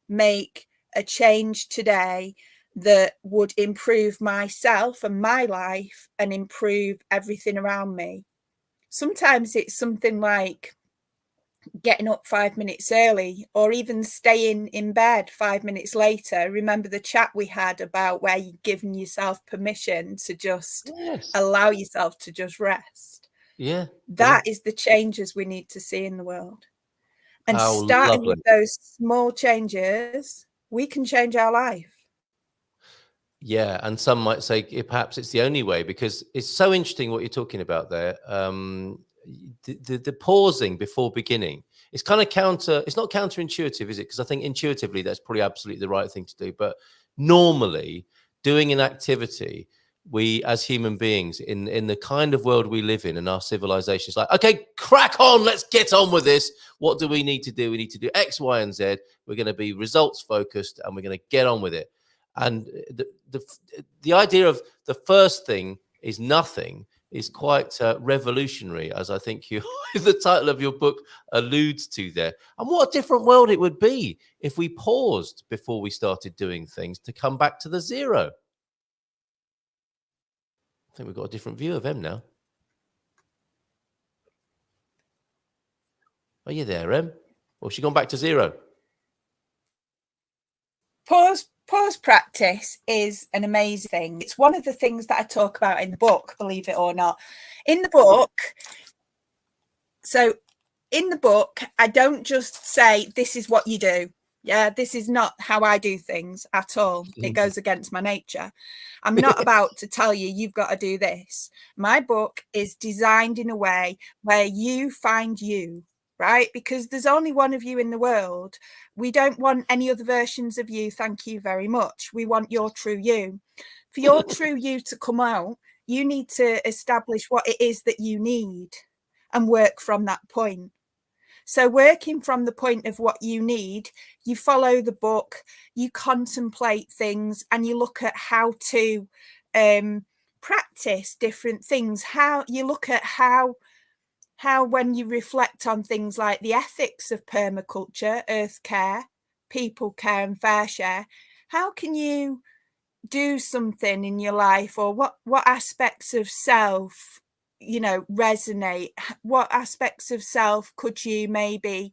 make a change today that would improve myself and my life and improve everything around me? Sometimes it's something like getting up 5 minutes early, or even staying in bed 5 minutes later. Remember the chat we had about where you're giving yourself permission to just allow yourself to just rest. That is the changes we need to see in the world. And starting with those small changes, we can change our life. Yeah, and some might say perhaps it's the only way, because it's so interesting what you're talking about there. The pausing before beginning. It's kind of it's not counterintuitive, is it? Because I think intuitively that's probably absolutely the right thing to do. But normally doing an activity, we as human beings in the kind of world we live in our civilization, it's like, okay, crack on, let's get on with this. What do we need to do? We need to do X, Y, and Z. We're going to be results focused and we're going to get on with it. And the idea of the first thing is nothing is quite revolutionary, as I think you the title of your book alludes to there. And what a different world it would be if we paused before we started doing things to come back to the zero. I think we've got a different view of Em now. Are you there, Em? Or has she gone back to zero? Pause practice is an amazing thing. It's one of the things that I talk about in the book, believe it or not. In the book, I don't just say, this is what you do. Yeah, this is not how I do things at all. It goes against my nature. I'm not about to tell you, you've got to do this. My book is designed in a way where you find you, right? Because there's only one of you in the world. We don't want any other versions of you. Thank you very much. We want your true you. For your true you to come out, you need to establish what it is that you need and work from that point. So working from the point of what you need, you follow the book, you contemplate things, and you look at how to practice different things. How you look at how when you reflect on things like the ethics of permaculture, earth care, people care, and fair share, how can you do something in your life, or what aspects of self resonate? What aspects of self could you maybe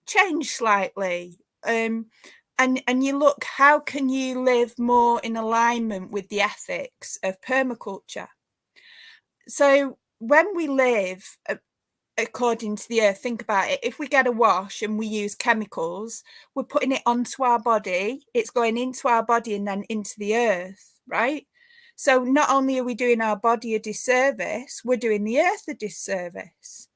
change slightly? And you look, how can you live more in alignment with the ethics of permaculture? So when we live according to the earth, think about it. If we get a wash and we use chemicals, we're putting it onto our body, it's going into our body and then into the earth, right? So not only are we doing our body a disservice, we're doing the earth a disservice.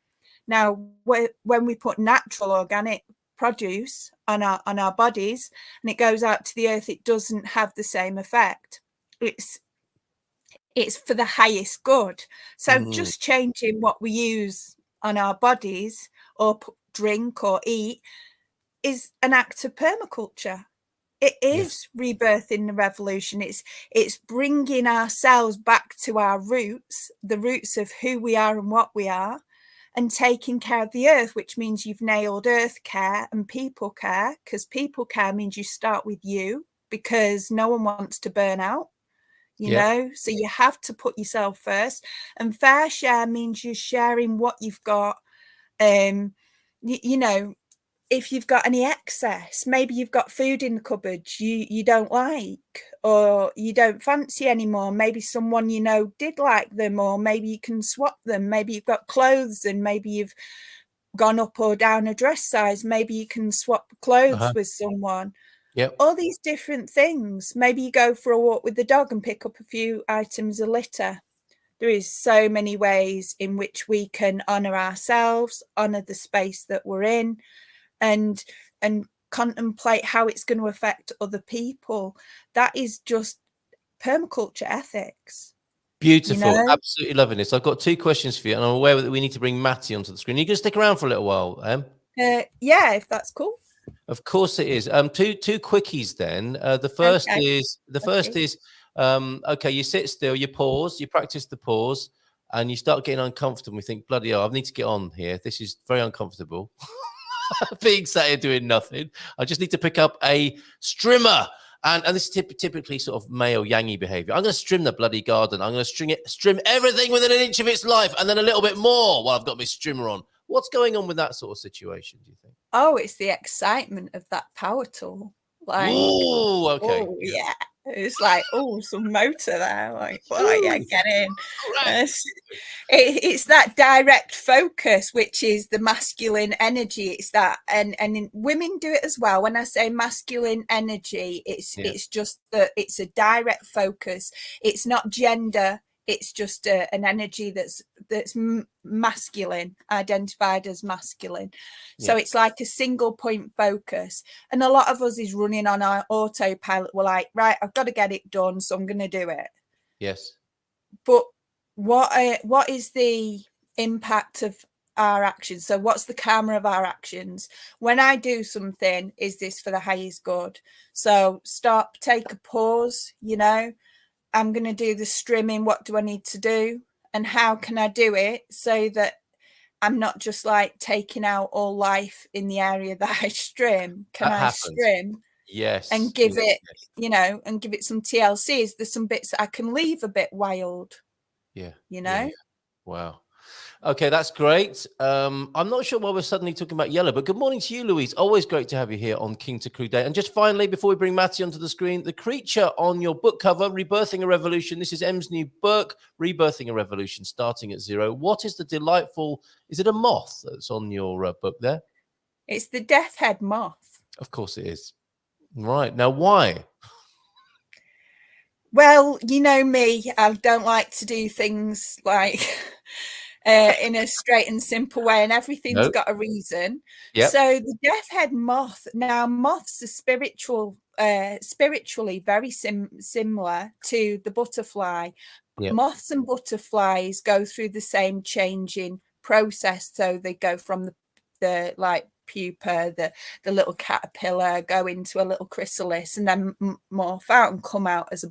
Now, when we put natural organic produce on our bodies and it goes out to the earth, it doesn't have the same effect. It's for the highest good. So just changing what we use on our bodies or drink or eat is an act of permaculture. It is rebirthing the revolution. It's bringing ourselves back to our roots, the roots of who we are and what we are, and taking care of the earth, which means you've nailed earth care and people care, because people care means you start with you, because no one wants to burn out, you know, so you have to put yourself first. And fair share means you're sharing what you've got. You know, if you've got any excess, maybe you've got food in the cupboard you don't like, or you don't fancy anymore. Maybe someone you know did like them, or maybe you can swap them. Maybe you've got clothes and maybe you've gone up or down a dress size. Maybe you can swap clothes with someone. All these different things. Maybe you go for a walk with the dog and pick up a few items of litter. There is so many ways in which we can honour ourselves, honour the space that we're in, and contemplate how it's going to affect other people. That is just permaculture ethics. Beautiful. You know? Absolutely loving this. I've got two questions for you, and I'm aware that we need to bring Matty onto the screen. You can stick around for a little while, Em? Yeah, if that's cool. Of course it is. Two quickies then. The first is okay, you sit still, you pause, you practice the pause, and you start getting uncomfortable. We think, bloody hell, I need to get on here. This is very uncomfortable. Being sat here doing nothing. I just need to pick up a strimmer. And this is typically sort of male yangy behavior. I'm going to strim the bloody garden. I'm going to strim everything within an inch of its life, and then a little bit more while I've got my strimmer on. What's going on with that sort of situation, do you think? Oh, it's the excitement of that power tool. Like, oh, okay. Oh, yeah. It's like, oh, some motor there. Like, well, yeah, get in. It's that direct focus, which is the masculine energy. It's that, and women do it as well. When I say masculine energy, it's just that it's a direct focus. It's not gender. It's just an energy that's masculine, identified as masculine. So it's like a single point focus. And a lot of us is running on our autopilot. We're like, right, I've got to get it done, so I'm going to do it. Yes. But what is the impact of our actions. So what's the karma of our actions? When I do something, is this for the highest good? So stop, take a pause, you know, I'm going to do the strimming. What do I need to do? And how can I do it so that I'm not just like taking out all life in the area that I strim? Can I strim? Yes. And give it, you know, and give it some TLCs. There's some bits that I can leave a bit wild. Yeah. You know? Yeah. Wow. Okay, that's great. I'm not sure why we're suddenly talking about yellow, but good morning to you, Louise. Always great to have you here on Quinta Crew Day. And just finally, before we bring Matty onto the screen, the creature on your book cover, Rebirthing a Revolution. This is Em's new book, Rebirthing a Revolution, starting at zero. What is the delightful, is it a moth that's on your book there? It's the death head moth. Of course it is. Right. Now, why? Well, you know me, I don't like to do things like in a straight and simple way, and everything's got a reason. Yep. So the death head moth, now moths are spiritually very similar to the butterfly. Yep. Moths and butterflies go through the same changing process. So they go from the like pupa, the little caterpillar, go into a little chrysalis, and then morph out and come out as a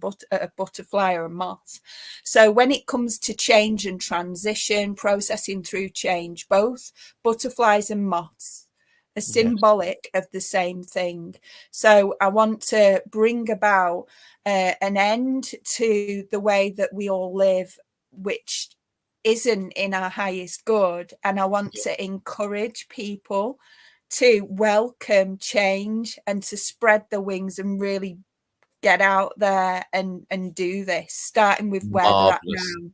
butterfly or a moth. So when it comes to change and transition, processing through change, both butterflies and moths are symbolic of the same thing. So I want to bring about an end to the way that we all live, which isn't in our highest good. And I want to encourage people to welcome change and to spread their wings and really get out there and do this, starting with where they're at now.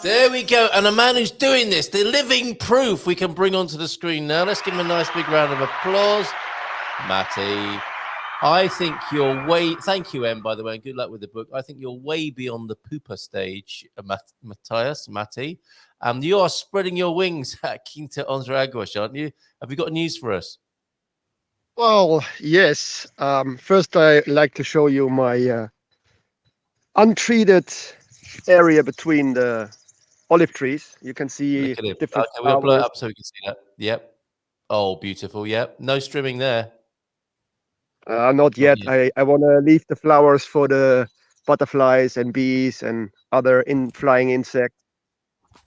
There we go. And a man who's doing this, the living proof we can bring onto the screen now. Let's give him a nice big round of applause. Matty, I think you're way... Thank you, Em, by the way, and good luck with the book. I think you're way beyond the pooper stage, Matias, Matty. You are spreading your wings at Quinta Entre Águas, aren't you? Have you got news for us? Well, yes. First, I'd like to show you my untreated area between the olive trees. You can see different Okay, we'll blow it up so we can see that. Yep. Oh, beautiful. Yep. No strimming there. Not yet. I want to leave the flowers for the butterflies and bees and other flying insects.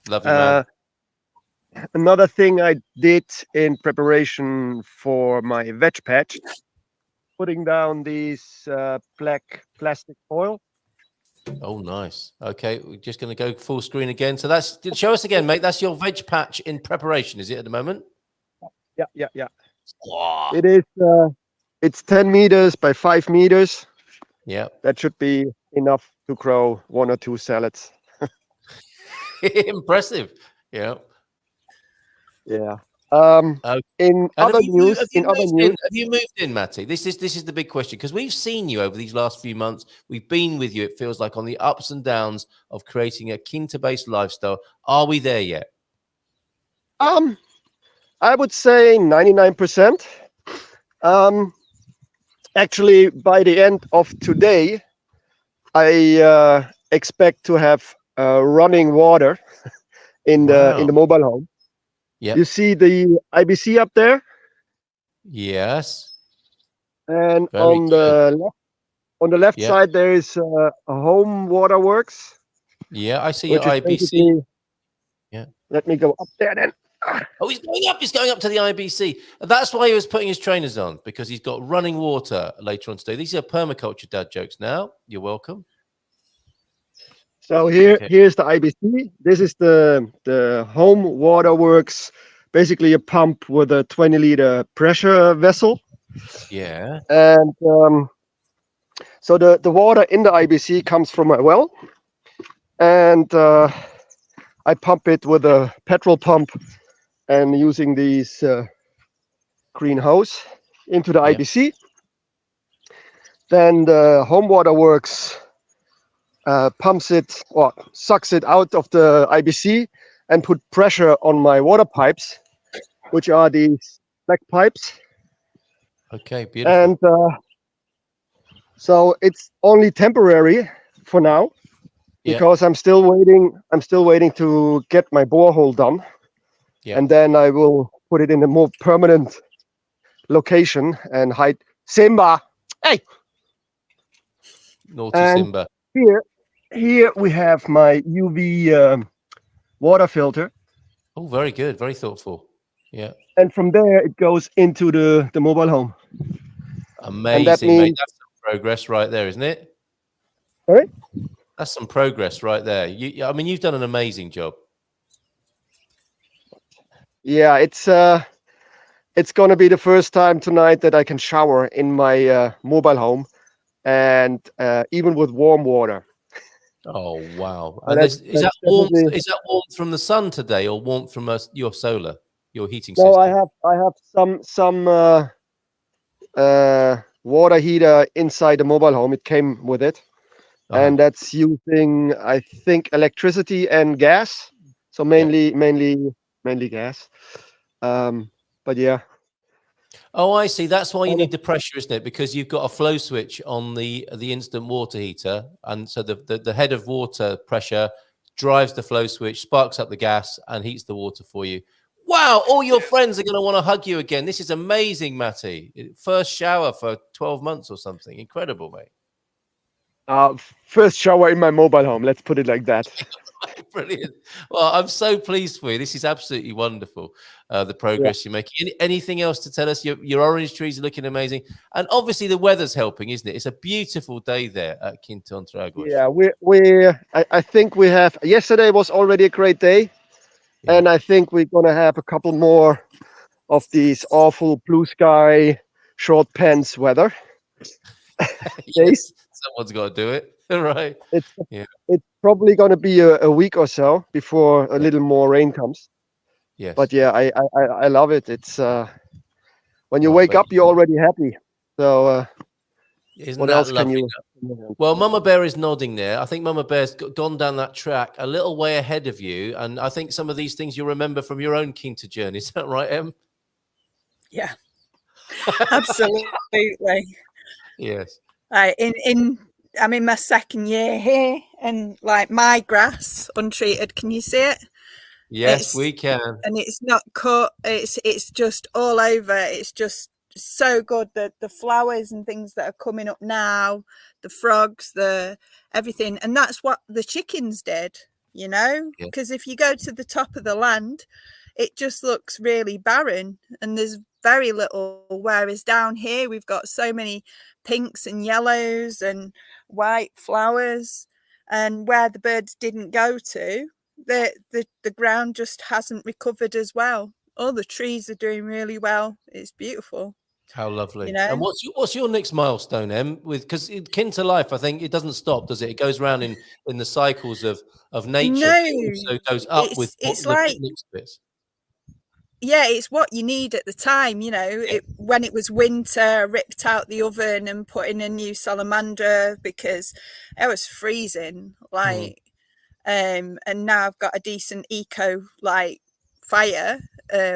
Lovely, man. Another thing I did in preparation for my veg patch, putting down these black plastic foil. Oh, nice. Okay, we're just going to go full screen again. So that's, show us again, mate. That's your veg patch in preparation, is it, at the moment? Yeah. Wow. It is. It's 10 meters by 5 meters. Yeah. That should be enough to grow 1 or 2 salads. Impressive. Yeah. Yeah. In other news, have you moved in, Matty? This is the big question, because we've seen you over these last few months. We've been with you. It feels like on the ups and downs of creating a Quinta-based lifestyle. Are we there yet? I would say 99%. Actually, by the end of today, I expect to have running water in the mobile home. Yeah. You see the IBC up there? Yes. And on the left side there is a home waterworks. Yeah, I see your IBC. Yeah. Let me go up there then. Oh, he's going up. He's going up to the IBC. That's why he was putting his trainers on, because he's got running water later on today. These are permaculture dad jokes now. You're welcome. So here's the IBC. This is the home waterworks, basically a pump with a 20-liter pressure vessel. Yeah. And so the water in the IBC comes from my well, and I pump it with a petrol pump and using these green hose into the IBC. Then the home waterworks pumps it or sucks it out of the IBC and put pressure on my water pipes, which are these black pipes. Okay, beautiful. And so it's only temporary for now. because I'm still waiting. I'm still waiting to get my borehole done, and then I will put it in a more permanent location and hide Simba. Hey, Naughty and Simba. Here we have my UV water filter. Oh, very good. Very thoughtful. Yeah. And from there, it goes into the mobile home. Amazing, mate. That's some progress right there, isn't it? Sorry? That's some progress right there. I mean, you've done an amazing job. Yeah, it's going to be the first time tonight that I can shower in my mobile home, and even with warm water. Oh wow! And is that warmth? Is that warmth from the sun today, or warmth from your solar, your heating system? No, I have some water heater inside the mobile home. It came with it, and that's using, I think, electricity and gas. So mainly gas. But yeah. Oh, I see. That's why you need the pressure, isn't it? Because you've got a flow switch on the instant water heater, and so the head of water pressure drives the flow switch, sparks up the gas, and heats the water for you. Wow! All your friends are going to want to hug you again. This is amazing, Matty. First shower for 12 months or something. Incredible, mate. First shower in my mobile home. Let's put it like that. Brilliant. Well, I'm so pleased for you. This is absolutely wonderful, the progress you're making. Anything else to tell us? Your orange trees are looking amazing. And obviously the weather's helping, isn't it? It's a beautiful day there at Quinta Entre Águas. Yeah, I think we have, yesterday was already a great day. Yeah. And I think we're going to have a couple more of these awful blue sky, short pants weather. Yes, someone's got to do it. Right. It's probably going to be a week or so before a little more rain comes. Yes. But yeah, I love it. It's when you wake up, you're already happy. So what else can you? Well, Mamabear is nodding there. I think Mamabear's gone down that track a little way ahead of you, and I think some of these things you'll remember from your own Quinta journey. Is that right, Em? Yeah, absolutely. Yes. I'm in my second year here, and like my grass untreated. Can you see it? Yes, we can. And it's not cut. It's just all over. It's just so good. The flowers and things that are coming up now, the frogs, the everything, and that's what the chickens did. You know, because if you go to the top of the land, it just looks really barren, and there's very little. Whereas down here, we've got so many pinks and yellows and white flowers, and where the birds didn't go to, the ground just hasn't recovered as well. All the trees are doing really well. It's beautiful. How lovely. You know? And what's your next milestone, Em? Because Quinta life, I think it doesn't stop, does it? It goes around in the cycles of nature. No, so it goes up with it's the like next bits. Yeah, it's what you need at the time, you know. When it was winter, I ripped out the oven and put in a new salamander because it was freezing, and now I've got a decent eco fire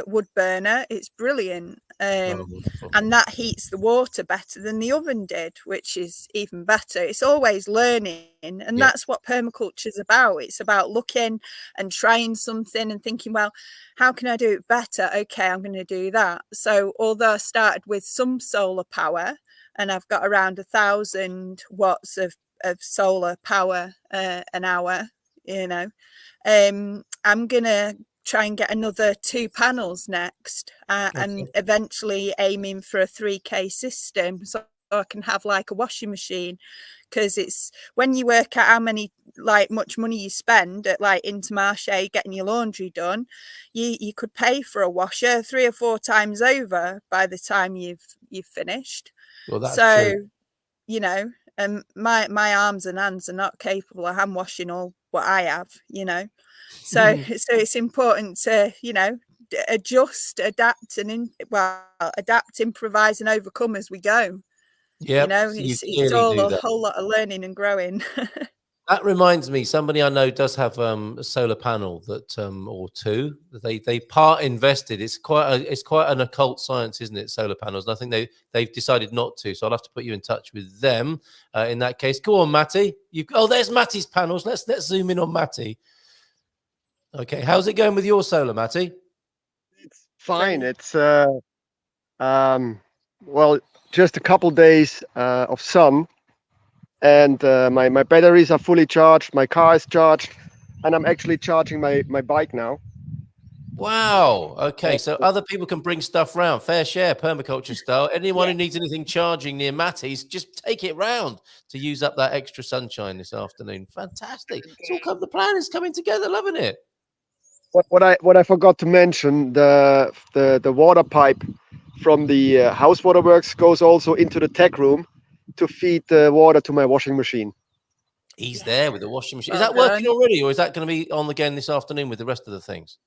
wood burner. It's brilliant. And that heats the water better than the oven did, which is even better. It's always learning, and that's what permaculture is about. It's about looking and trying something and thinking, well, how can I do it better? Okay, I'm going to do that. So although I started with some solar power, and I've got around 1,000 watts of solar power an hour, you know, I'm going to try and get another 2 panels next, and eventually aiming for a 3K system, so I can have like a washing machine, because it's when you work out how much money you spend at Intermarché getting your laundry done, you could pay for a washer 3 or 4 times over by the time you've finished. Well, that's true. You know, and my arms and hands are not capable of hand washing all what I have, you know. So it's important to, you know, adjust, adapt, and adapt, improvise, and overcome as we go. Yeah, you know, it's all a whole lot of learning and growing. That reminds me, somebody I know does have a solar panel that or two that they part invested. It's quite an occult science, isn't it? Solar panels. And I think they've decided not to. So I'll have to put you in touch with them in that case. Go on, Matty. There's Matty's panels. Let's zoom in on Matty. Okay, how's it going with your solar, Matty? It's fine. It's well, just a couple days of sun, and my batteries are fully charged. My car is charged, and I'm actually charging my bike now. Wow. Okay, so other people can bring stuff round. Fair share, permaculture style. Anyone who needs anything charging near Matty's, just take it round to use up that extra sunshine this afternoon. Fantastic. It's all come. The plan is coming together. Loving it. What I forgot to mention, the water pipe from the house waterworks goes also into the tech room to feed the water to my washing machine. He's there with the washing machine. Is that working already, or is that going to be on again this afternoon with the rest of the things?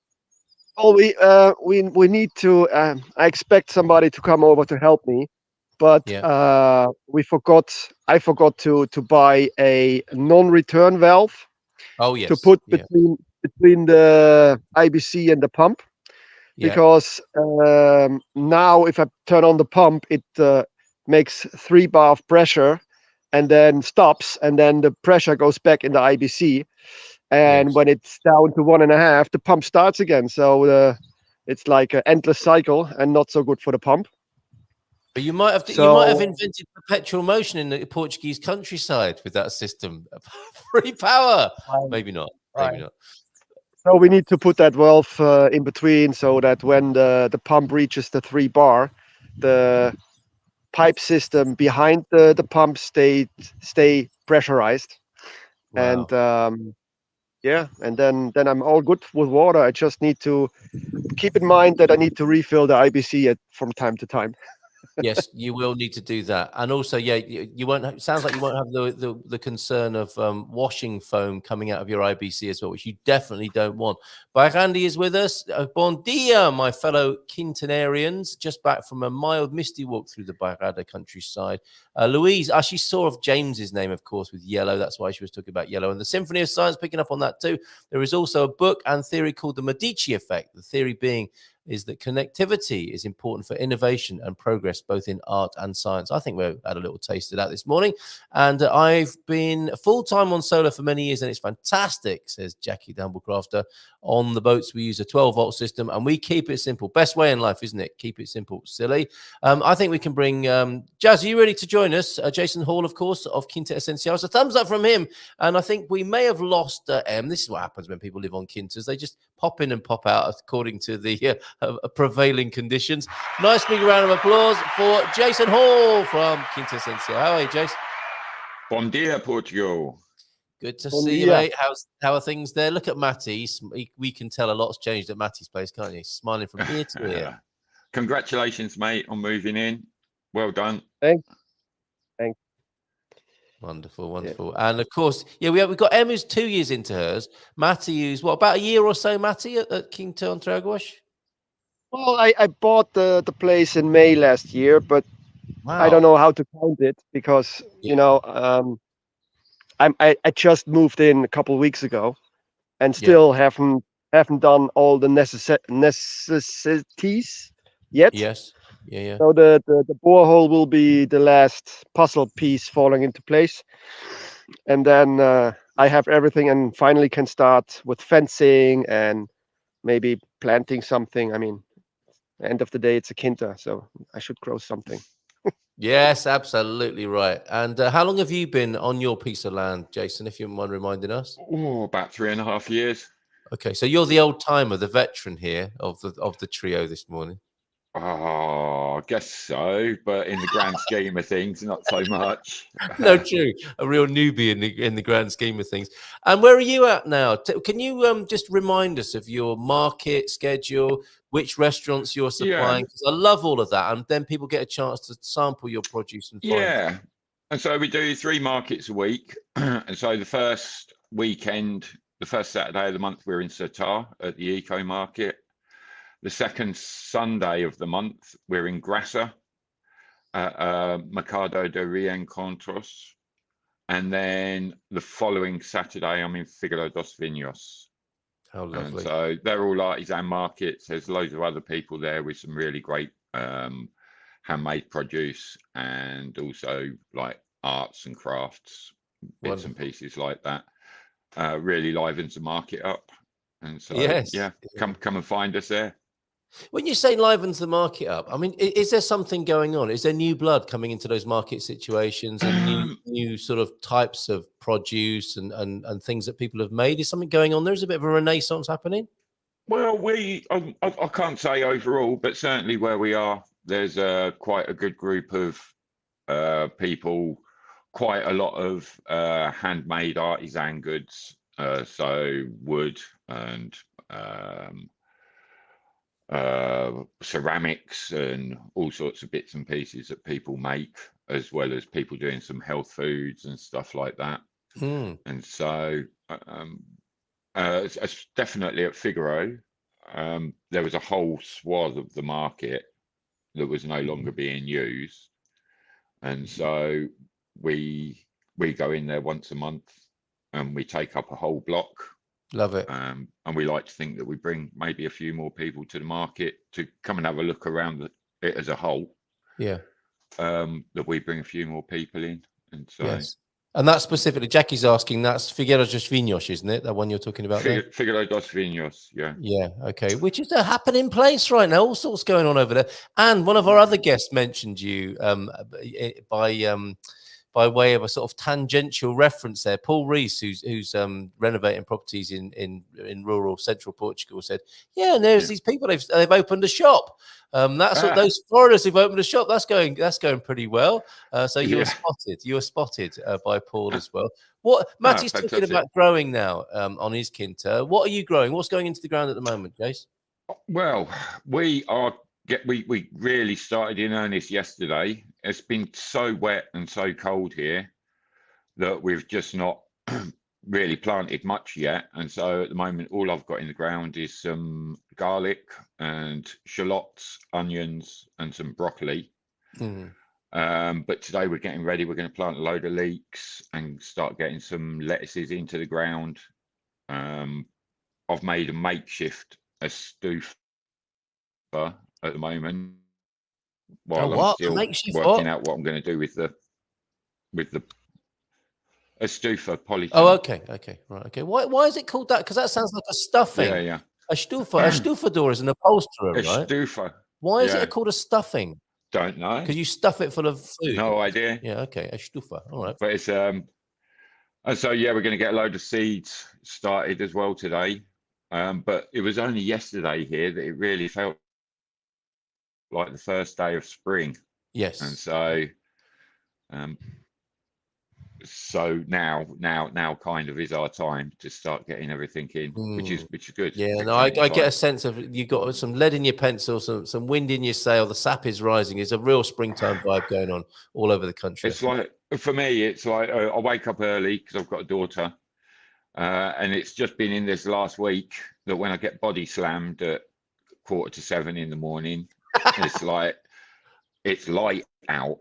Oh, we need to. I expect somebody to come over to help me, but I forgot to buy a non-return valve. Oh yes. To put between the IBC and the pump, because now if I turn on the pump, it makes 3 bar of pressure, and then stops, and then the pressure goes back in the IBC. And when it's down to 1.5, the pump starts again. So it's like an endless cycle and not so good for the pump. But you might have invented perpetual motion in the Portuguese countryside with that system. Free power. Maybe not. Maybe not. So we need to put that valve in between so that when the pump reaches the 3 bar, the pipe system behind the pump stay pressurized. Wow. And and then I'm all good with water. I just need to keep in mind that I need to refill the IBC from time to time. Yes, you will need to do that, and also, you won't. It sounds like you won't have the concern of washing foam coming out of your IBC as well, which you definitely don't want. Andy is with us. Bon dia, my fellow Quintanarians, just back from a mild misty walk through the Bairrada countryside. Louise, she saw of James's name, of course, with yellow. That's why she was talking about yellow, and the Symphony of Science picking up on that too. There is also a book and theory called the Medici effect. The theory being is that connectivity is important for innovation and progress, both in art and science. I think we had a little taste of that this morning. And I've been full-time on solar for many years, and it's fantastic, says Jackie Dumblecrafter. On the boats, we use a 12-volt system, and we keep it simple. Best way in life, isn't it? Keep it simple, silly. I think we can bring... Jazz, are you ready to join us? Jason Hall, of course, of Quinta Essencial. So thumbs up from him. And I think we may have lost M. This is what happens when people live on Quintas. They just pop in and pop out according to the prevailing conditions. Nice big round of applause for Jason Hall from Quinta Essencial. How are you, Jason? Bon dia, Portugal. Good to see you, mate. How are things there? Look at Matty. We can tell a lot's changed at Matty's place, can't you? Smiling from ear to ear. Congratulations, mate, on moving in. Well done. Thanks. Wonderful, wonderful. Yeah. And of course, we've got Em who's 2 years into hers. Matty who's about a year or so, Matty, at Quinta Entre Águas? Well, I bought the place in May last year, but I don't know how to count it because I just moved in a couple of weeks ago, and still haven't done all the necessities yet. Yes. Yeah. So the borehole will be the last puzzle piece falling into place, and then I have everything, and finally can start with fencing and maybe planting something. I mean, end of the day, it's a Quinta, so I should grow something. Yes, absolutely right. And how long have you been on your piece of land, Jason, if you don't mind reminding us? Oh, about 3.5 years. Okay, so you're the old timer, the veteran here of the trio this morning. Oh, I guess so, but in the grand scheme of things, not so much. No, true. A real newbie in the grand scheme of things. And where are you at now? Can you just remind us of your market schedule, which restaurants you're supplying? Because I love all of that, and then people get a chance to sample your produce and find. And so we do 3 markets a week. And so the first weekend, the first Saturday of the month, we're in Satar at the Eco Market. The second Sunday of the month, we're in Grassa at Mercado de Reencontros. And then the following Saturday, I'm in Figueira dos Vinhos. How And lovely. so they're all artisan markets. There's loads of other people there with some really great handmade produce, and also like arts and crafts, bits and Wonderful. pieces like that. Really livens the market up. And so, Yes. yeah, come and find us there. When you say livens the market up, I mean, is there something going on? Is there new blood coming into those market situations, and new sort of types of produce and things that people have made? Is something going on? There's a bit of a renaissance happening. Well, I can't say overall, but certainly where we are, there's quite a good group of people, quite a lot of handmade artisan goods, so wood and ceramics and all sorts of bits and pieces that people make, as well as people doing some health foods and stuff like that. And so it's definitely at Figaro, there was a whole swath of the market that was no longer being used, and so we go in there once a month and we take up a whole block. Love it. And we like to think that we bring maybe a few more people to the market to come and have a look around it as a whole. Yeah. That we bring a few more people in. And so, yes. And that's specifically, Jackie's asking, that's Figueira dos Vinhos, isn't it? That one you're talking about there? Figueira dos Vinhos, yeah. Yeah, okay. Which is a happening place right now. All sorts going on over there. And one of our other guests mentioned you by way of a sort of tangential reference there. Paul Rees, who's renovating properties in rural central Portugal, said, yeah, and there's these people, they've opened a shop. That's what those foreigners who've opened a shop. That's going pretty well. So you were spotted by Paul as well. What Matty's talking about growing now on his Quinta. What are you growing? What's going into the ground at the moment, Jace? Well, we really started in earnest yesterday. It's been so wet and so cold here that we've just not really planted much yet. And so at the moment, all I've got in the ground is some garlic and shallots, onions, and some broccoli. But today we're getting ready. We're going to plant a load of leeks and start getting some lettuces into the ground. I've made a makeshift stuffa at the moment, while I'm still working out what I'm going to do with the stuffa polythene. Oh, okay, right, okay. Why is it called that? Because that sounds like a stuffing. Yeah. A stuffador is an upholsterer, right? A stuffa. Why is it called a stuffing? Don't know. Because you stuff it full of food. No idea. Yeah, okay, a stuffa. All right. But it's and so we're going to get a load of seeds started as well today. But it was only yesterday here that it really felt like the first day of spring. Yes. And so now kind of is our time to start getting everything in, which is good. Yeah, no, I get a sense of you've got some lead in your pencil, some wind in your sail, the sap is rising. There's a real springtime vibe going on all over the country. It's like, for me, it's like I wake up early because I've got a daughter, and it's just been in this last week that when I get body slammed at 6:45 in the morning, it's like it's light out.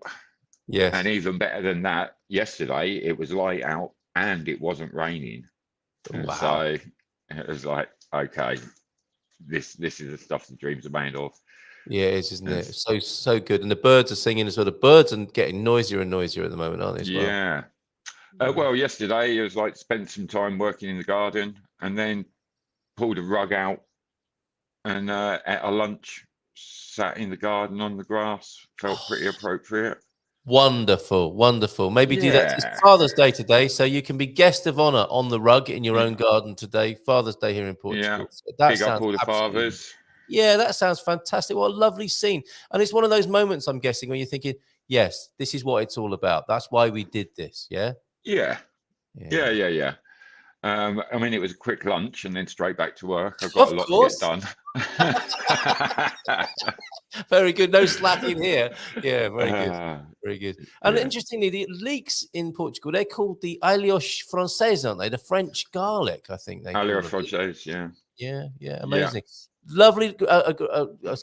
Yes. And even better than that, yesterday it was light out and it wasn't raining. Wow. So it was like, okay, this is the stuff the dreams are made of. Yeah, it is, isn't it? So good. And the birds are singing as well. The birds are getting noisier and noisier at the moment, aren't they? As well? Yeah. Well, yesterday it was like spent some time working in the garden and then pulled a rug out and at a lunch sat in the garden on the grass. Felt pretty appropriate. Wonderful. Maybe do that. It's Father's Day today, so you can be guest of honor on the rug in your own garden today. Father's Day here in Portugal. Yeah. So that Big up all the fathers. Yeah, that sounds fantastic. What a lovely scene. And it's one of those moments, I'm guessing, when you're thinking, yes, this is what it's all about. That's why we did this. Yeah. Yeah. I mean, it was a quick lunch and then straight back to work. I've got a lot to get done. Very good. No slacking here. Yeah, very good. And interestingly, the leeks in Portugal, they're called the alhos français, aren't they? The French garlic, I think. Alhos français, yeah. Amazing. Lovely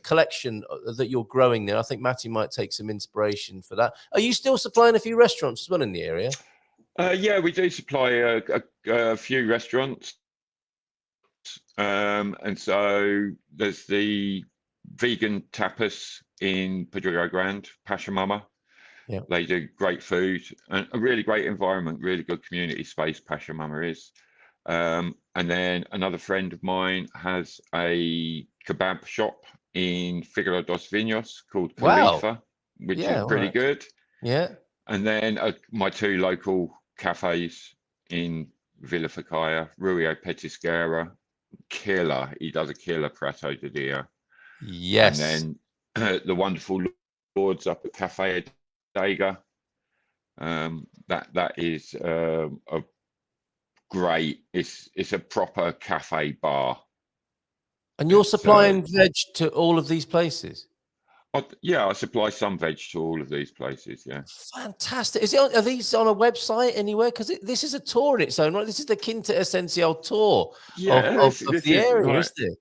collection that you're growing there. I think Matty might take some inspiration for that. Are you still supplying a few restaurants as well in the area? Yeah, we do supply a few restaurants. And so there's the vegan tapas in Pedro Grande, Pasha Mama. Yeah. They do great food and a really great environment, really good community space, Pasha Mama is. And then another friend of mine has a kebab shop in Figueira dos Vinhos called Khalifa, which is pretty good. Yeah. And then my two local cafes in Villa Facaya, Rui Petisquera, killer. He does a killer prato de dia. Yes. And then the wonderful Lords up at Cafe Dega. That is a great. It's a proper cafe bar. And you're supplying veg to all of these places? Yeah, I supply some veg to all of these places. Yeah, fantastic. Are these on a website anywhere? Because this is a tour in its own right. This is the Quinta Essencial tour of the area, isn't it?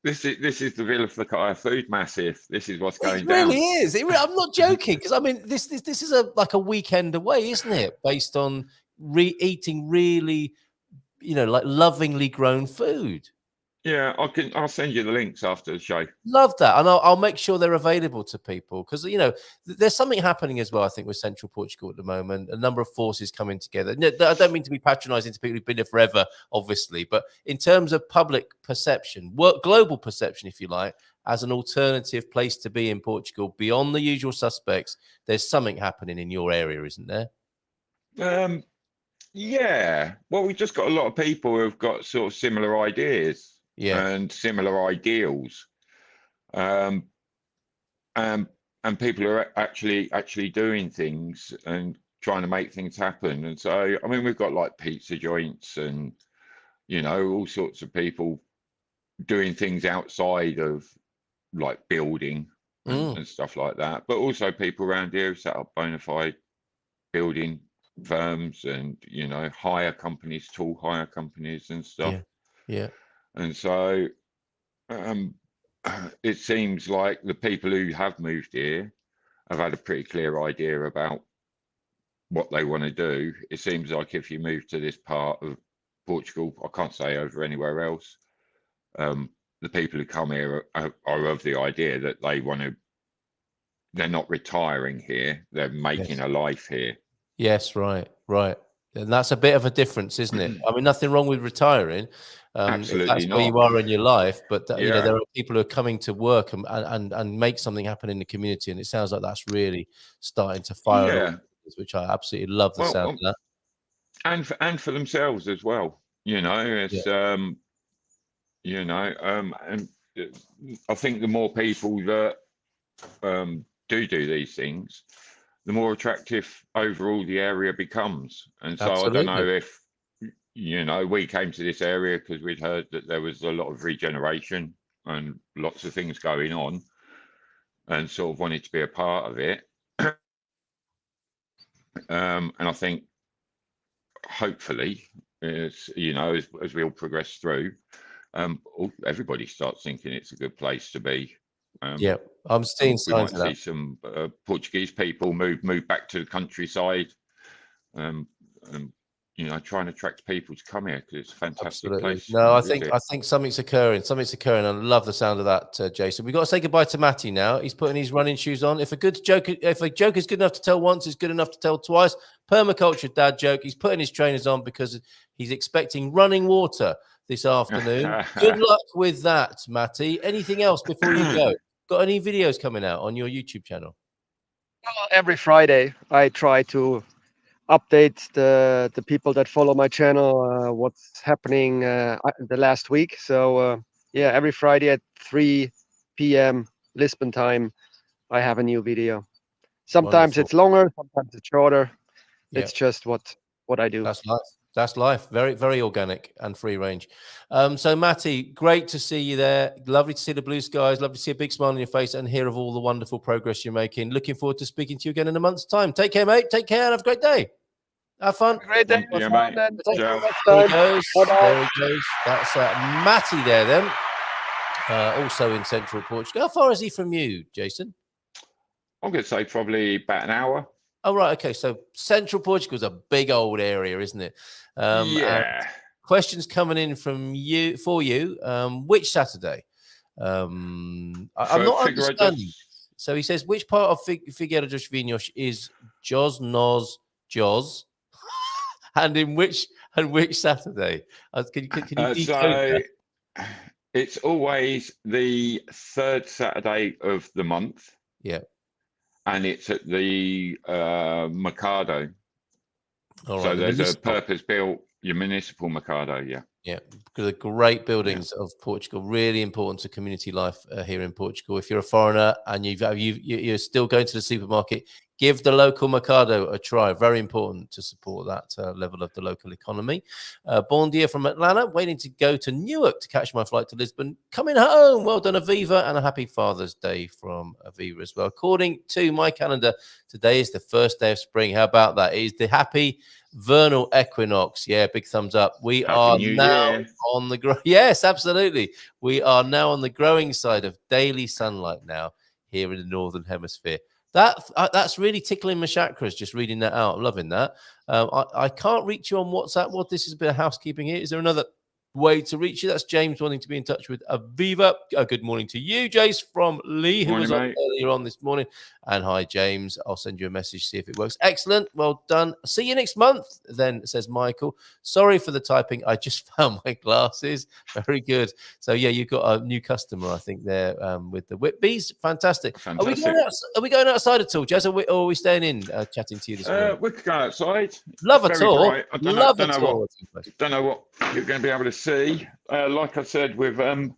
This is the Villa Facaya food massive. This is what's going down. It really is. I'm not joking, because I mean this is like a weekend away, isn't it? Based on eating really, like lovingly grown food. Yeah, I'll send you the links after the show. Love that, and I'll make sure they're available to people, because there's something happening as well. I think with Central Portugal at the moment, a number of forces coming together. I don't mean to be patronising to people who've been there forever, obviously, but in terms of public perception, global perception, if you like, as an alternative place to be in Portugal beyond the usual suspects, there's something happening in your area, isn't there? Yeah. Well, we've just got a lot of people who've got sort of similar ideas. Yeah. And similar ideals, and people are actually doing things and trying to make things happen. And so, I mean, we've got like pizza joints and all sorts of people doing things outside of like building and stuff like that. But also people around here set up bona fide building firms and hire companies, tool hire companies and stuff. Yeah. And so it seems like the people who have moved here have had a pretty clear idea about what they want to do. It seems like if you move to this part of Portugal, I can't say over anywhere else, the people who come here are of the idea that they're not retiring here, they're making a life here. Yes, right. And that's a bit of a difference, isn't it? I mean, nothing wrong with retiring. Absolutely if that's not. where you are in your life, but there are people who are coming to work and make something happen in the community, and it sounds like that's really starting to fire, which I absolutely love the sound of that. And for themselves as well, it's and I think the more people that do these things, the more attractive overall the area becomes. And so absolutely. I don't know if we came to this area because we'd heard that there was a lot of regeneration and lots of things going on, and sort of wanted to be a part of it. And I think hopefully, as we all progress through, everybody starts thinking it's a good place to be. I'm seeing signs of that. See some Portuguese people move back to the countryside, try and attract people to come here because it's a fantastic place. No, I think something's occurring. And I love the sound of that, Jason. We've got to say goodbye to Matty now. He's putting his running shoes on. If a joke is good enough to tell once, it's good enough to tell twice. Permaculture dad joke. He's putting his trainers on because he's expecting running water this afternoon. Good luck with that, Matty. Anything else before you go? Got any videos coming out on your YouTube channel? Well, every Friday I try to update the people that follow my channel what's happening the last week. So every Friday at 3 p.m. Lisbon time I have a new video. Sometimes it's longer, sometimes it's shorter. It's just what I do. That's life. Very, very organic and free range. So Matty, great to see you there. Lovely to see the blue skies. Lovely to see a big smile on your face and hear of all the wonderful progress you're making. Looking forward to speaking to you again in a month's time. Take care, mate. Take care and have a great day. Have fun. Great day. Yeah, mate. There he goes. That's Matty there then. Also in central Portugal. How far is he from you, Jason? I'm going to say probably about an hour. Oh, right. Okay. So central Portugal is a big old area, isn't it? And Yeah. questions coming in from you for you. Which Saturday? I'm not Figueiredo understanding. So he says, which part of Figueira dos Vinhos is Jos Nos Jos, and which Saturday? Can you decode So that? it's always the third Saturday of the month. Yeah. And it's at the Mercado. All So right, there's a purpose-built municipal Mercado, yeah. Yeah, because the great buildings of Portugal, really important to community life here in Portugal. If you're a foreigner and you're still going to the supermarket, give the local Mercado a try. Very important to support that level of the local economy. Bon dia from Atlanta, waiting to go to Newark to catch my flight to Lisbon. Coming home. Well done, Aviva, and a happy Father's Day from Aviva as well. According to my calendar, today is the first day of spring. How about that? It is the happy vernal equinox. Yeah, big thumbs up. We are now on the yes, absolutely. We are now on the growing side of daily sunlight now here in the northern hemisphere. That's really tickling my chakras just reading that out. I'm loving that. I can't reach you on WhatsApp. What this is a bit of housekeeping here. Is there another way to reach you? That's James wanting to be in touch with Aviva. Good morning to you, Jace from Lee, who was on earlier on this morning. And hi, James. I'll send you a message, see if it works. Excellent. Well done. See you next month, then, says Michael. Sorry for the typing. I just found my glasses. Very good. So, yeah, you've got a new customer, I think, there with the Whitbees. Fantastic. Are we going outside at all, Jazz, or are we staying in chatting to you this morning? We could go outside. Love a tour. Love a tour. Don't know what you're going to be able to see. Like I said, we're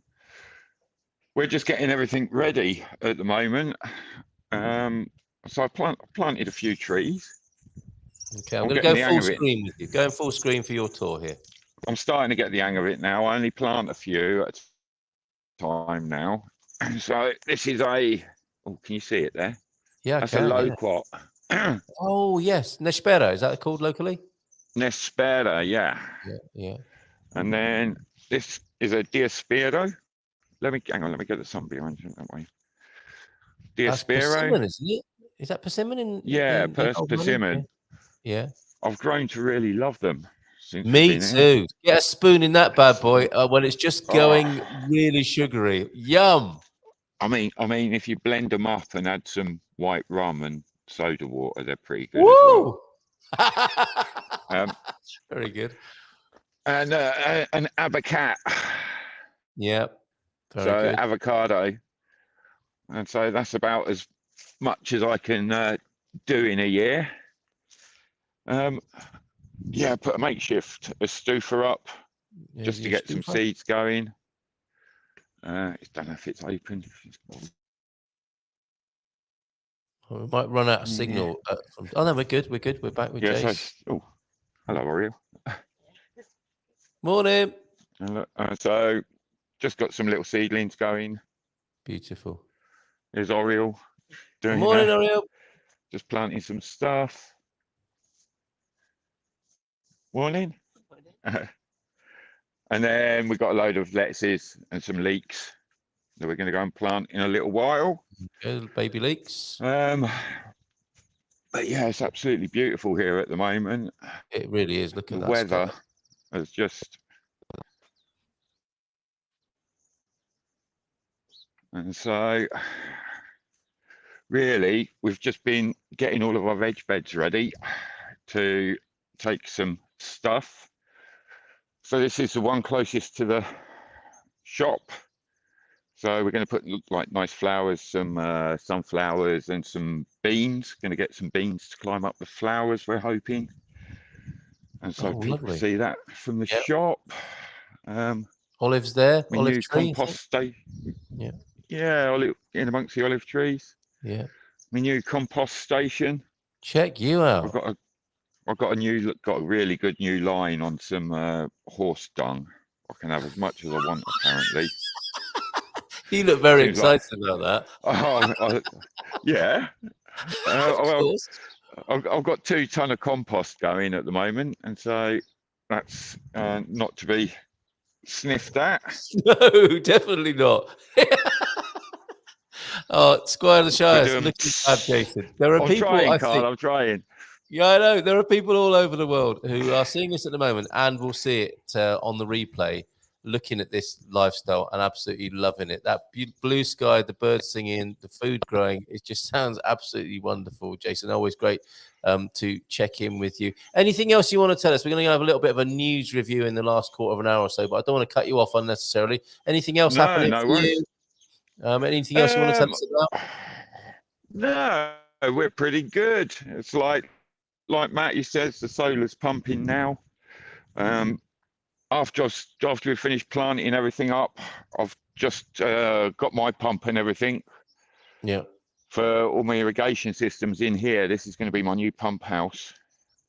just getting everything ready at the moment. So I planted a few trees. Okay, I'm going to go full screen with you. Going full screen for your tour here. I'm starting to get the hang of it now. I only plant a few at a time now. So this is a. Oh, can you see it there? Yeah, that's a loquat. Oh yes, Nespera. Is that called locally? Nespera, yeah. Yeah. And then this is a Diospero. Hang on, let me get the sun behind you that way. That's persimmon, isn't it? Is that persimmon? Persimmon. Yeah. I've grown to really love them. Me too. Get a spoon in that bad boy when it's just going really sugary. Yum. I mean, if you blend them up and add some white rum and soda water, they're pretty good. Woo! As well. Very good. And an abacat. Yep. Very good. Avocado. And so that's about as much as I can do in a year. Put a makeshift stuffer up just to get some seeds going. I don't know if it's open. We might run out of signal. Oh no, we're good. We're back with Jace. Hello, Oriel. Morning. So just got some little seedlings going. Beautiful. There's Oriel. Morning, Oriel. Just planting some stuff. Morning. And then we've got a load of lettuces and some leeks that we're going to go and plant in a little while. Okay, baby leeks. But yeah, it's absolutely beautiful here at the moment. It really is. Look at the that weather is just. And so, really, we've just been getting all of our veg beds ready to take some stuff. So this is the one closest to the shop. So we're going to put like nice flowers, some sunflowers and some beans. Going to get some beans to climb up the flowers, we're hoping. And so people see that from the shop. Olives there, my olive new tree. Compost station. Yeah, in amongst the olive trees. Yeah. My new compost station. Check you out. I've got a really good new line on some horse dung. I can have as much as I want, apparently. You look very excited about that. Yeah. I've got 2 tons of compost going at the moment, and so that's not to be sniffed at. No, definitely not. Oh, Squire of the Shire, doing- looking bad, Jason. There are I'm people, trying, I Carl. think, I'm trying. yeah, I know. There are people all over the world who are seeing this at the moment and will see it on the replay, looking at this lifestyle and absolutely loving it. That blue sky, the birds singing, the food growing, it just sounds absolutely wonderful, Jason. Always great to check in with you. Anything else you want to tell us? We're going to have a little bit of a news review in the last quarter of an hour or so, but I don't want to cut you off unnecessarily. Anything else happening No for worries. you? Anything else you want to tell us about? No, we're pretty good. It's like Matty says, the solar's pumping now. After we finished planting everything up, I've just got my pump and everything. Yeah. For all my irrigation systems in here. This is going to be my new pump house.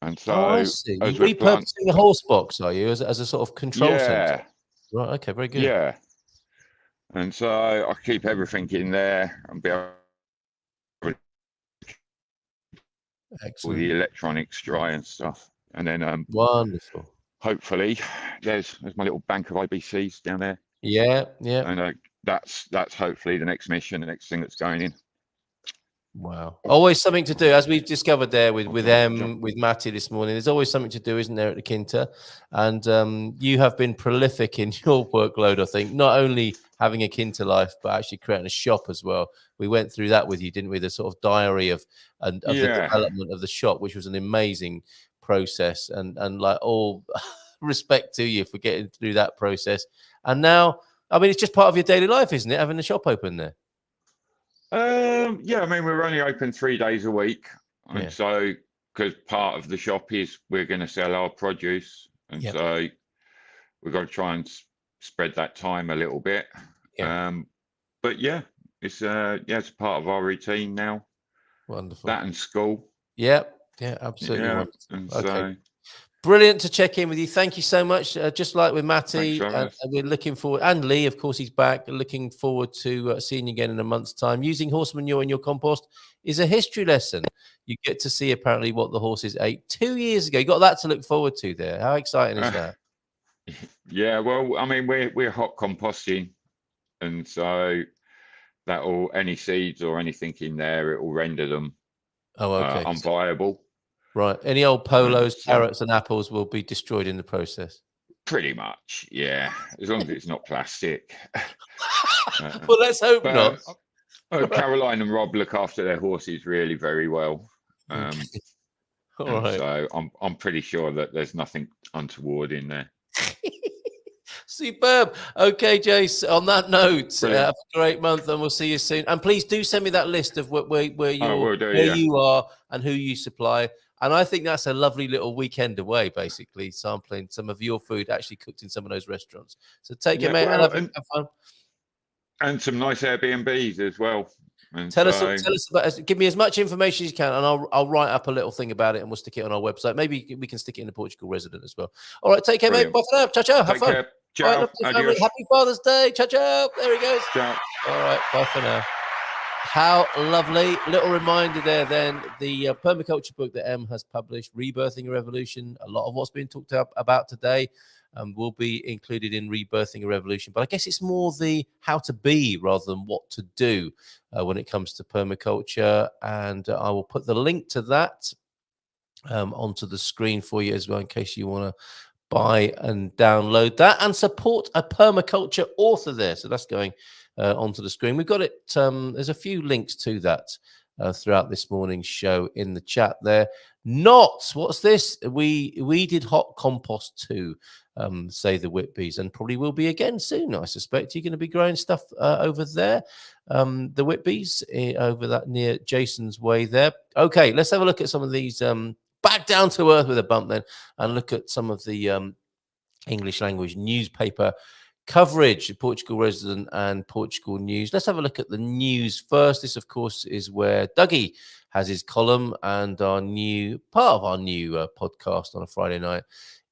And so, I see. You're as we plant, repurposing the horse box, are you, as a sort of control center? Right. Okay. Very good. Yeah. And so I keep everything in there and be able to all the electronics dry and stuff. And then wonderful. Hopefully, there's my little bank of IBCs down there. Yeah, yeah. And that's hopefully the next mission, the next thing that's going in. Wow. Always something to do, as we've discovered there with Matty this morning. There's always something to do, isn't there, at the Quinta? And you have been prolific in your workload, I think, not only having a Quinta life, but actually creating a shop as well. We went through that with you, didn't we? The sort of diary of the development of the shop, which was an amazing process, and like all respect to you for getting through that process. And now, I mean, it's just part of your daily life, isn't it, having the shop open there? Yeah, I mean, we're only open 3 days a week, and so because part of the shop is we're going to sell our produce, and so we've got to try and spread that time a little bit. But yeah, it's it's part of our routine now. Wonderful. That and school. Yeah, absolutely. Yeah, wonderful. and Okay. so Brilliant to check in with you. Thank you so much. Just like with Matty, Thanks, we're looking forward, and Lee, of course, he's back. Looking forward to seeing you again in a month's time. Using horse manure in your compost is a history lesson. You get to see apparently what the horses ate 2 years ago. You got that to look forward to there. How exciting is that? Yeah, well, I mean, we're hot composting, and so that any seeds or anything in there, it will render them unviable. Right. Any old polos, carrots, and apples will be destroyed in the process. Pretty much, yeah. As long as it's not plastic. Well, let's hope not. Caroline and Rob look after their horses really very well. All right. So I'm pretty sure that there's nothing untoward in there. Superb. Okay, Jace, on that note, have a great month and we'll see you soon. And please do send me that list of where you are and who you supply. And I think that's a lovely little weekend away, basically, sampling some of your food actually cooked in some of those restaurants. So take it, mate, and have fun. And some nice Airbnbs as well. And tell us about. Give me as much information as you can, and I'll write up a little thing about it, and we'll stick it on our website. Maybe we can stick it in the Portugal Resident as well. All right, take care, mate. Bye for now. Ciao, ciao. Have fun. Ciao. Right, Happy Father's Day. Ciao, ciao. There he goes. Ciao. All right, bye for now. How lovely. Little reminder there then, the permaculture book that Em has published, Rebirthing a Revolution. A lot of what's been talked about today will be included in Rebirthing a Revolution. But I guess it's more the how to be rather than what to do when it comes to permaculture. And I will put the link to that onto the screen for you as well, in case you want to buy and download that and support a permaculture author there. So that's going onto the screen. We've got it. There's a few links to that throughout this morning's show in the chat there. What's this? We did hot compost too, say the Whitbees, and probably will be again soon, I suspect. You're going to be growing stuff over there, the Whitbees, over that near Jason's way there. Okay, let's have a look at some of these, back down to earth with a bump then, and look at some of the English language newspaper coverage, Portugal Resident and Portugal News. Let's have a look at the news first. This, of course, is where Dougie has his column, and our new podcast on a Friday night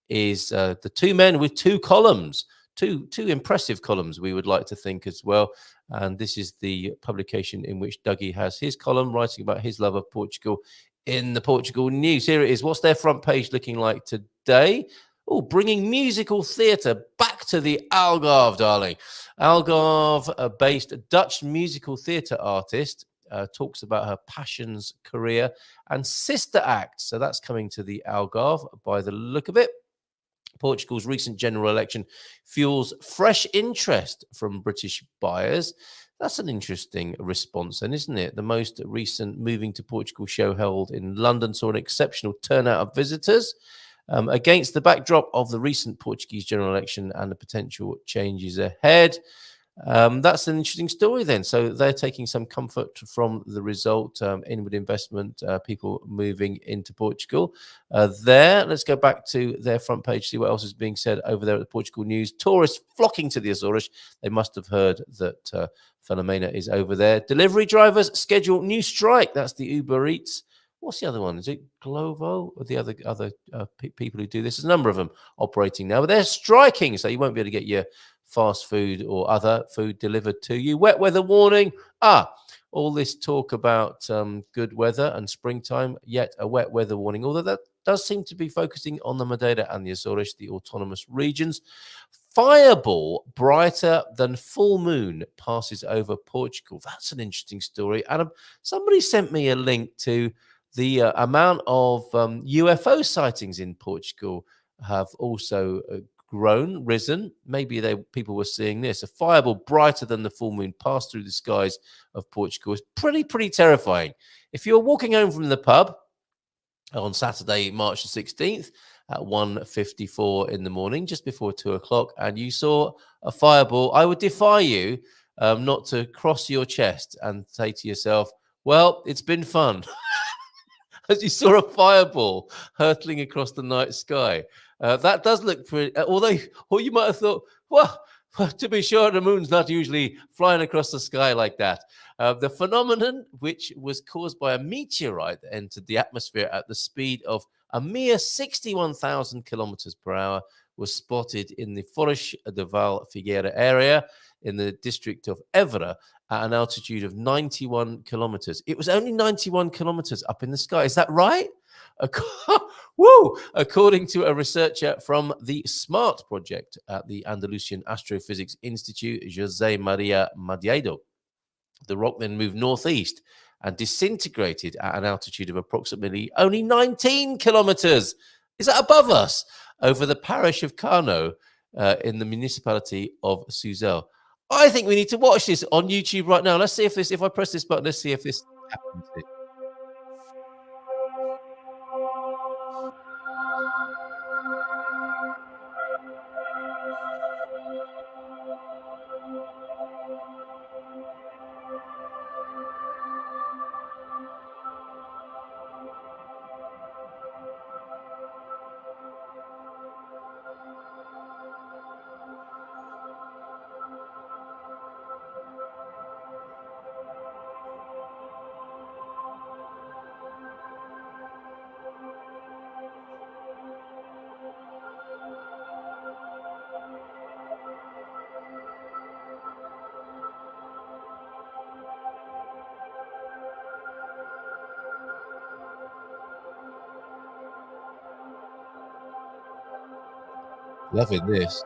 is the two men with two columns, two impressive columns, we would like to think as well. And this is the publication in which Dougie has his column, writing about his love of Portugal in the Portugal News. Here it is. What's their front page looking like today? Oh, bringing musical theatre back back to the Algarve, darling. Algarve-based Dutch musical theatre artist talks about her passions, career, and sister act. So that's coming to the Algarve by the look of it. Portugal's recent general election fuels fresh interest from British buyers. That's an interesting response, then, isn't it? The most recent Moving to Portugal show held in London saw an exceptional turnout of visitors. Against the backdrop of the recent Portuguese general election and the potential changes ahead. That's an interesting story then. So they're taking some comfort from the result, inward investment, people moving into Portugal. Let's go back to their front page, see what else is being said over there at the Portugal News. Tourists flocking to the Azores. They must have heard that Filomena is over there. Delivery drivers schedule new strike. That's the Uber Eats. What's the other one? Is it Glovo or the other people who do this? There's a number of them operating now, but they're striking, so you won't be able to get your fast food or other food delivered to you. Wet weather warning. All this talk about good weather and springtime, yet a wet weather warning, although that does seem to be focusing on the Madeira and the Azores, the autonomous regions. Fireball brighter than full moon passes over Portugal. That's an interesting story. And somebody sent me a link to the amount of UFO sightings in Portugal have also risen. Maybe people were seeing this. A fireball brighter than the full moon passed through the skies of Portugal. It's pretty terrifying. If you're walking home from the pub on Saturday, March the 16th at 1:54 in the morning, just before 2 o'clock, and you saw a fireball, I would defy you not to cross your chest and say to yourself, well, it's been fun. As you saw a fireball hurtling across the night sky. That does look pretty, although you might have thought, well, to be sure, the moon's not usually flying across the sky like that. The phenomenon, which was caused by a meteorite that entered the atmosphere at the speed of a mere 61,000 kilometers per hour, was spotted in the Forest de Val Figueira area in the district of Évora at an altitude of 91 kilometers. It was only 91 kilometers up in the sky. Is that right? Woo! According to a researcher from the SMART project at the Andalusian Astrophysics Institute, José María Madiado, the rock then moved northeast and disintegrated at an altitude of approximately only 19 kilometers. Is that above us? Over the parish of Carno in the municipality of Suzel. I think we need to watch this on YouTube right now. Let's see if I press this button, let's see if this happens. Loving this.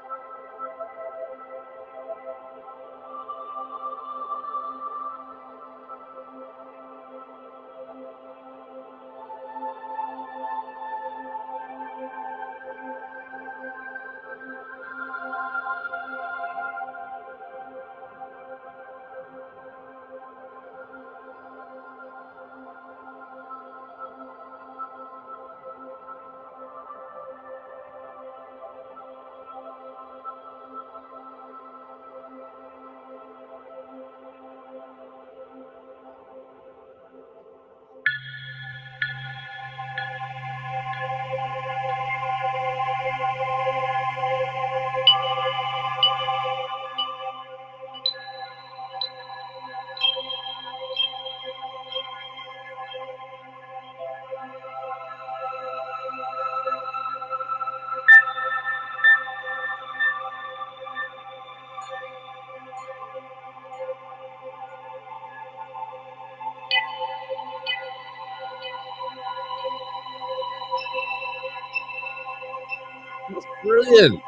That's brilliant.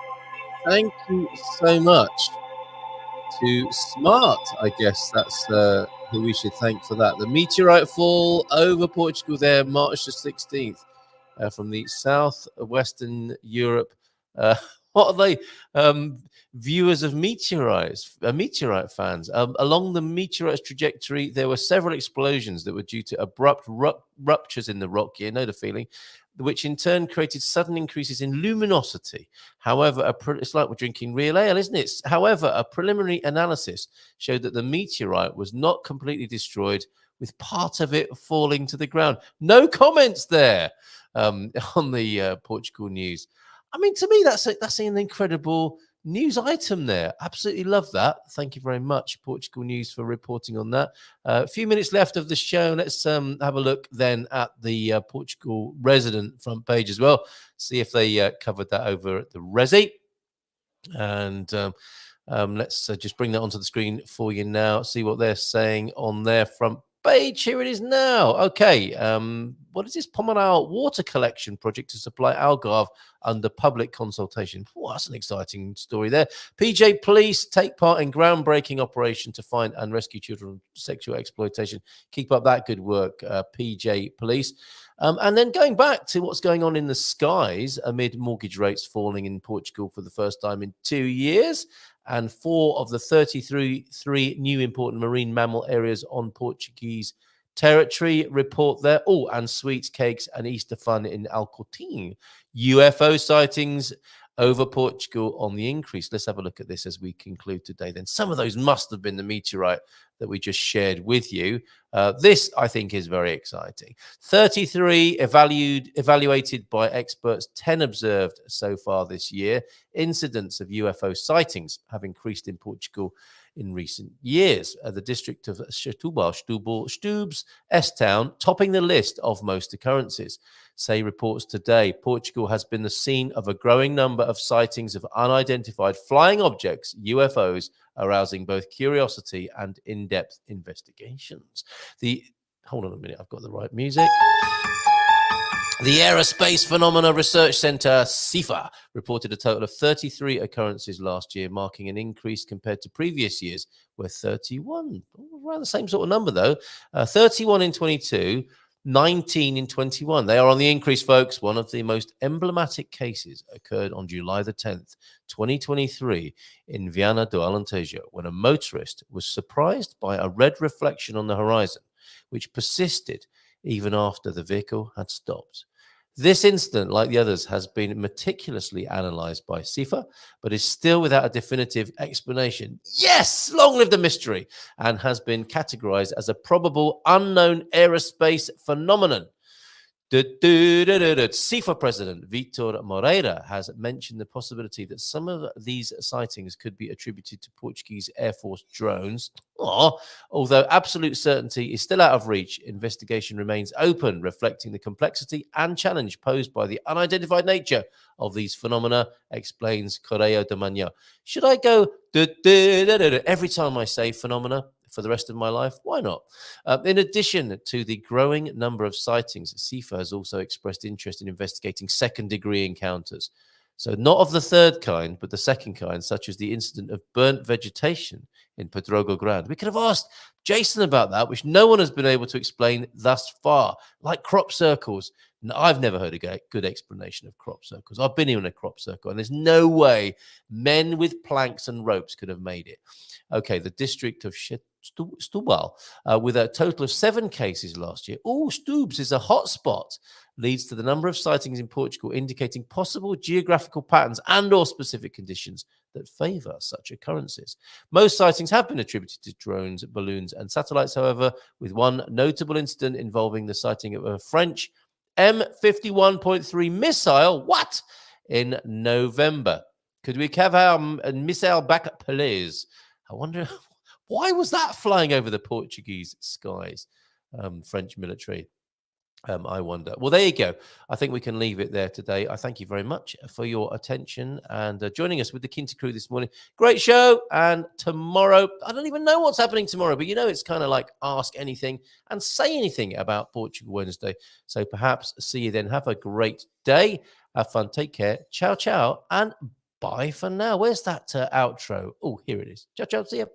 Thank you so much to Smart. I guess that's who we should thank for that. The meteorite fall over Portugal there, March the 16th, from the southwestern Europe. What are they? Viewers of meteorites, meteorite fans. Along the meteorite's trajectory, there were several explosions that were due to abrupt ruptures in the rock. You know the feeling, which in turn created sudden increases in luminosity. However, it's like we're drinking real ale, isn't it? However, a preliminary analysis showed that the meteorite was not completely destroyed, with part of it falling to the ground. No comments there on the Portugal news. I mean, to me, that's an incredible news item there. Absolutely love that. Thank you very much, Portugal News, for reporting on that. A few minutes left of the show. Let's have a look then at the Portugal resident front page as well. See if they covered that over at the Resi. And let's just bring that onto the screen for you now. See what they're saying on their front page. Here it is now. Okay. What is this? Pomerau water collection project to supply Algarve under public consultation. Oh, that's an exciting story there. PJ Police take part in groundbreaking operation to find and rescue children from sexual exploitation. Keep up that good work, PJ Police. And then going back to what's going on in the skies amid mortgage rates falling in Portugal for the first time in 2 years. And 4 of the 33 new important marine mammal areas on Portuguese territory report there. Oh, and sweets, cakes, and Easter fun in Alcotim. UFO sightings over Portugal on the increase. Let's have a look at this as we conclude today. Then some of those must have been the meteorite that we just shared with you. This, I think, is very exciting. 33 evaluated by experts, 10 observed so far this year. Incidents of UFO sightings have increased in Portugal in recent years. The district of Setúbal, S-Town, topping the list of most occurrences. Say reports today, Portugal has been the scene of a growing number of sightings of unidentified flying objects, UFOs, arousing both curiosity and in-depth investigations. Hold on a minute, I've got the right music. The Aerospace Phenomena Research Center, CIFA, reported a total of 33 occurrences last year, marking an increase compared to previous years, where 31, around the same sort of number though, 31 in 22, 19 in 21. They are on the increase, folks. One of the most emblematic cases occurred on July the 10th, 2023, in Viana do Alentejo, when a motorist was surprised by a red reflection on the horizon, which persisted even after the vehicle had stopped. This incident, like the others, has been meticulously analysed by CIFA, but is still without a definitive explanation. Yes, long live the mystery, and has been categorised as a probable unknown aerospace phenomenon. CIFA President Vitor Moreira has mentioned the possibility that some of these sightings could be attributed to Portuguese Air Force drones. Although absolute certainty is still out of reach, investigation remains open, reflecting the complexity and challenge posed by the unidentified nature of these phenomena, explains Correio de Manhã. Should I go every time I say phenomena for the rest of my life? Why not? In addition to the growing number of sightings, CIFA has also expressed interest in investigating second-degree encounters. So not of the third kind, but the second kind, such as the incident of burnt vegetation in Pedrogo Grande. We could have asked Jason about that, which no one has been able to explain thus far, like crop circles. No, I've never heard a good explanation of crop circles. I've been in a crop circle, and there's no way men with planks and ropes could have made it. Okay, the district of Setúbal, with a total of 7 cases last year. Stubs is a hotspot, leads to the number of sightings in Portugal, indicating possible geographical patterns and or specific conditions that favour such occurrences. Most sightings have been attributed to drones, balloons and satellites, however, with one notable incident involving the sighting of a French M51.3 missile, in November. Could we have our missile back, please? I wonder, why was that flying over the Portuguese skies? French military. I wonder. Well, there you go. I think we can leave it there today. I thank you very much for your attention and joining us with the Quinta crew this morning. Great show. And tomorrow, I don't even know what's happening tomorrow, but it's kind of like ask anything and say anything about Portugal Wednesday. So perhaps see you then. Have a great day. Have fun. Take care. Ciao, ciao. And bye for now. Where's that outro? Oh, here it is. Ciao, ciao. See ya.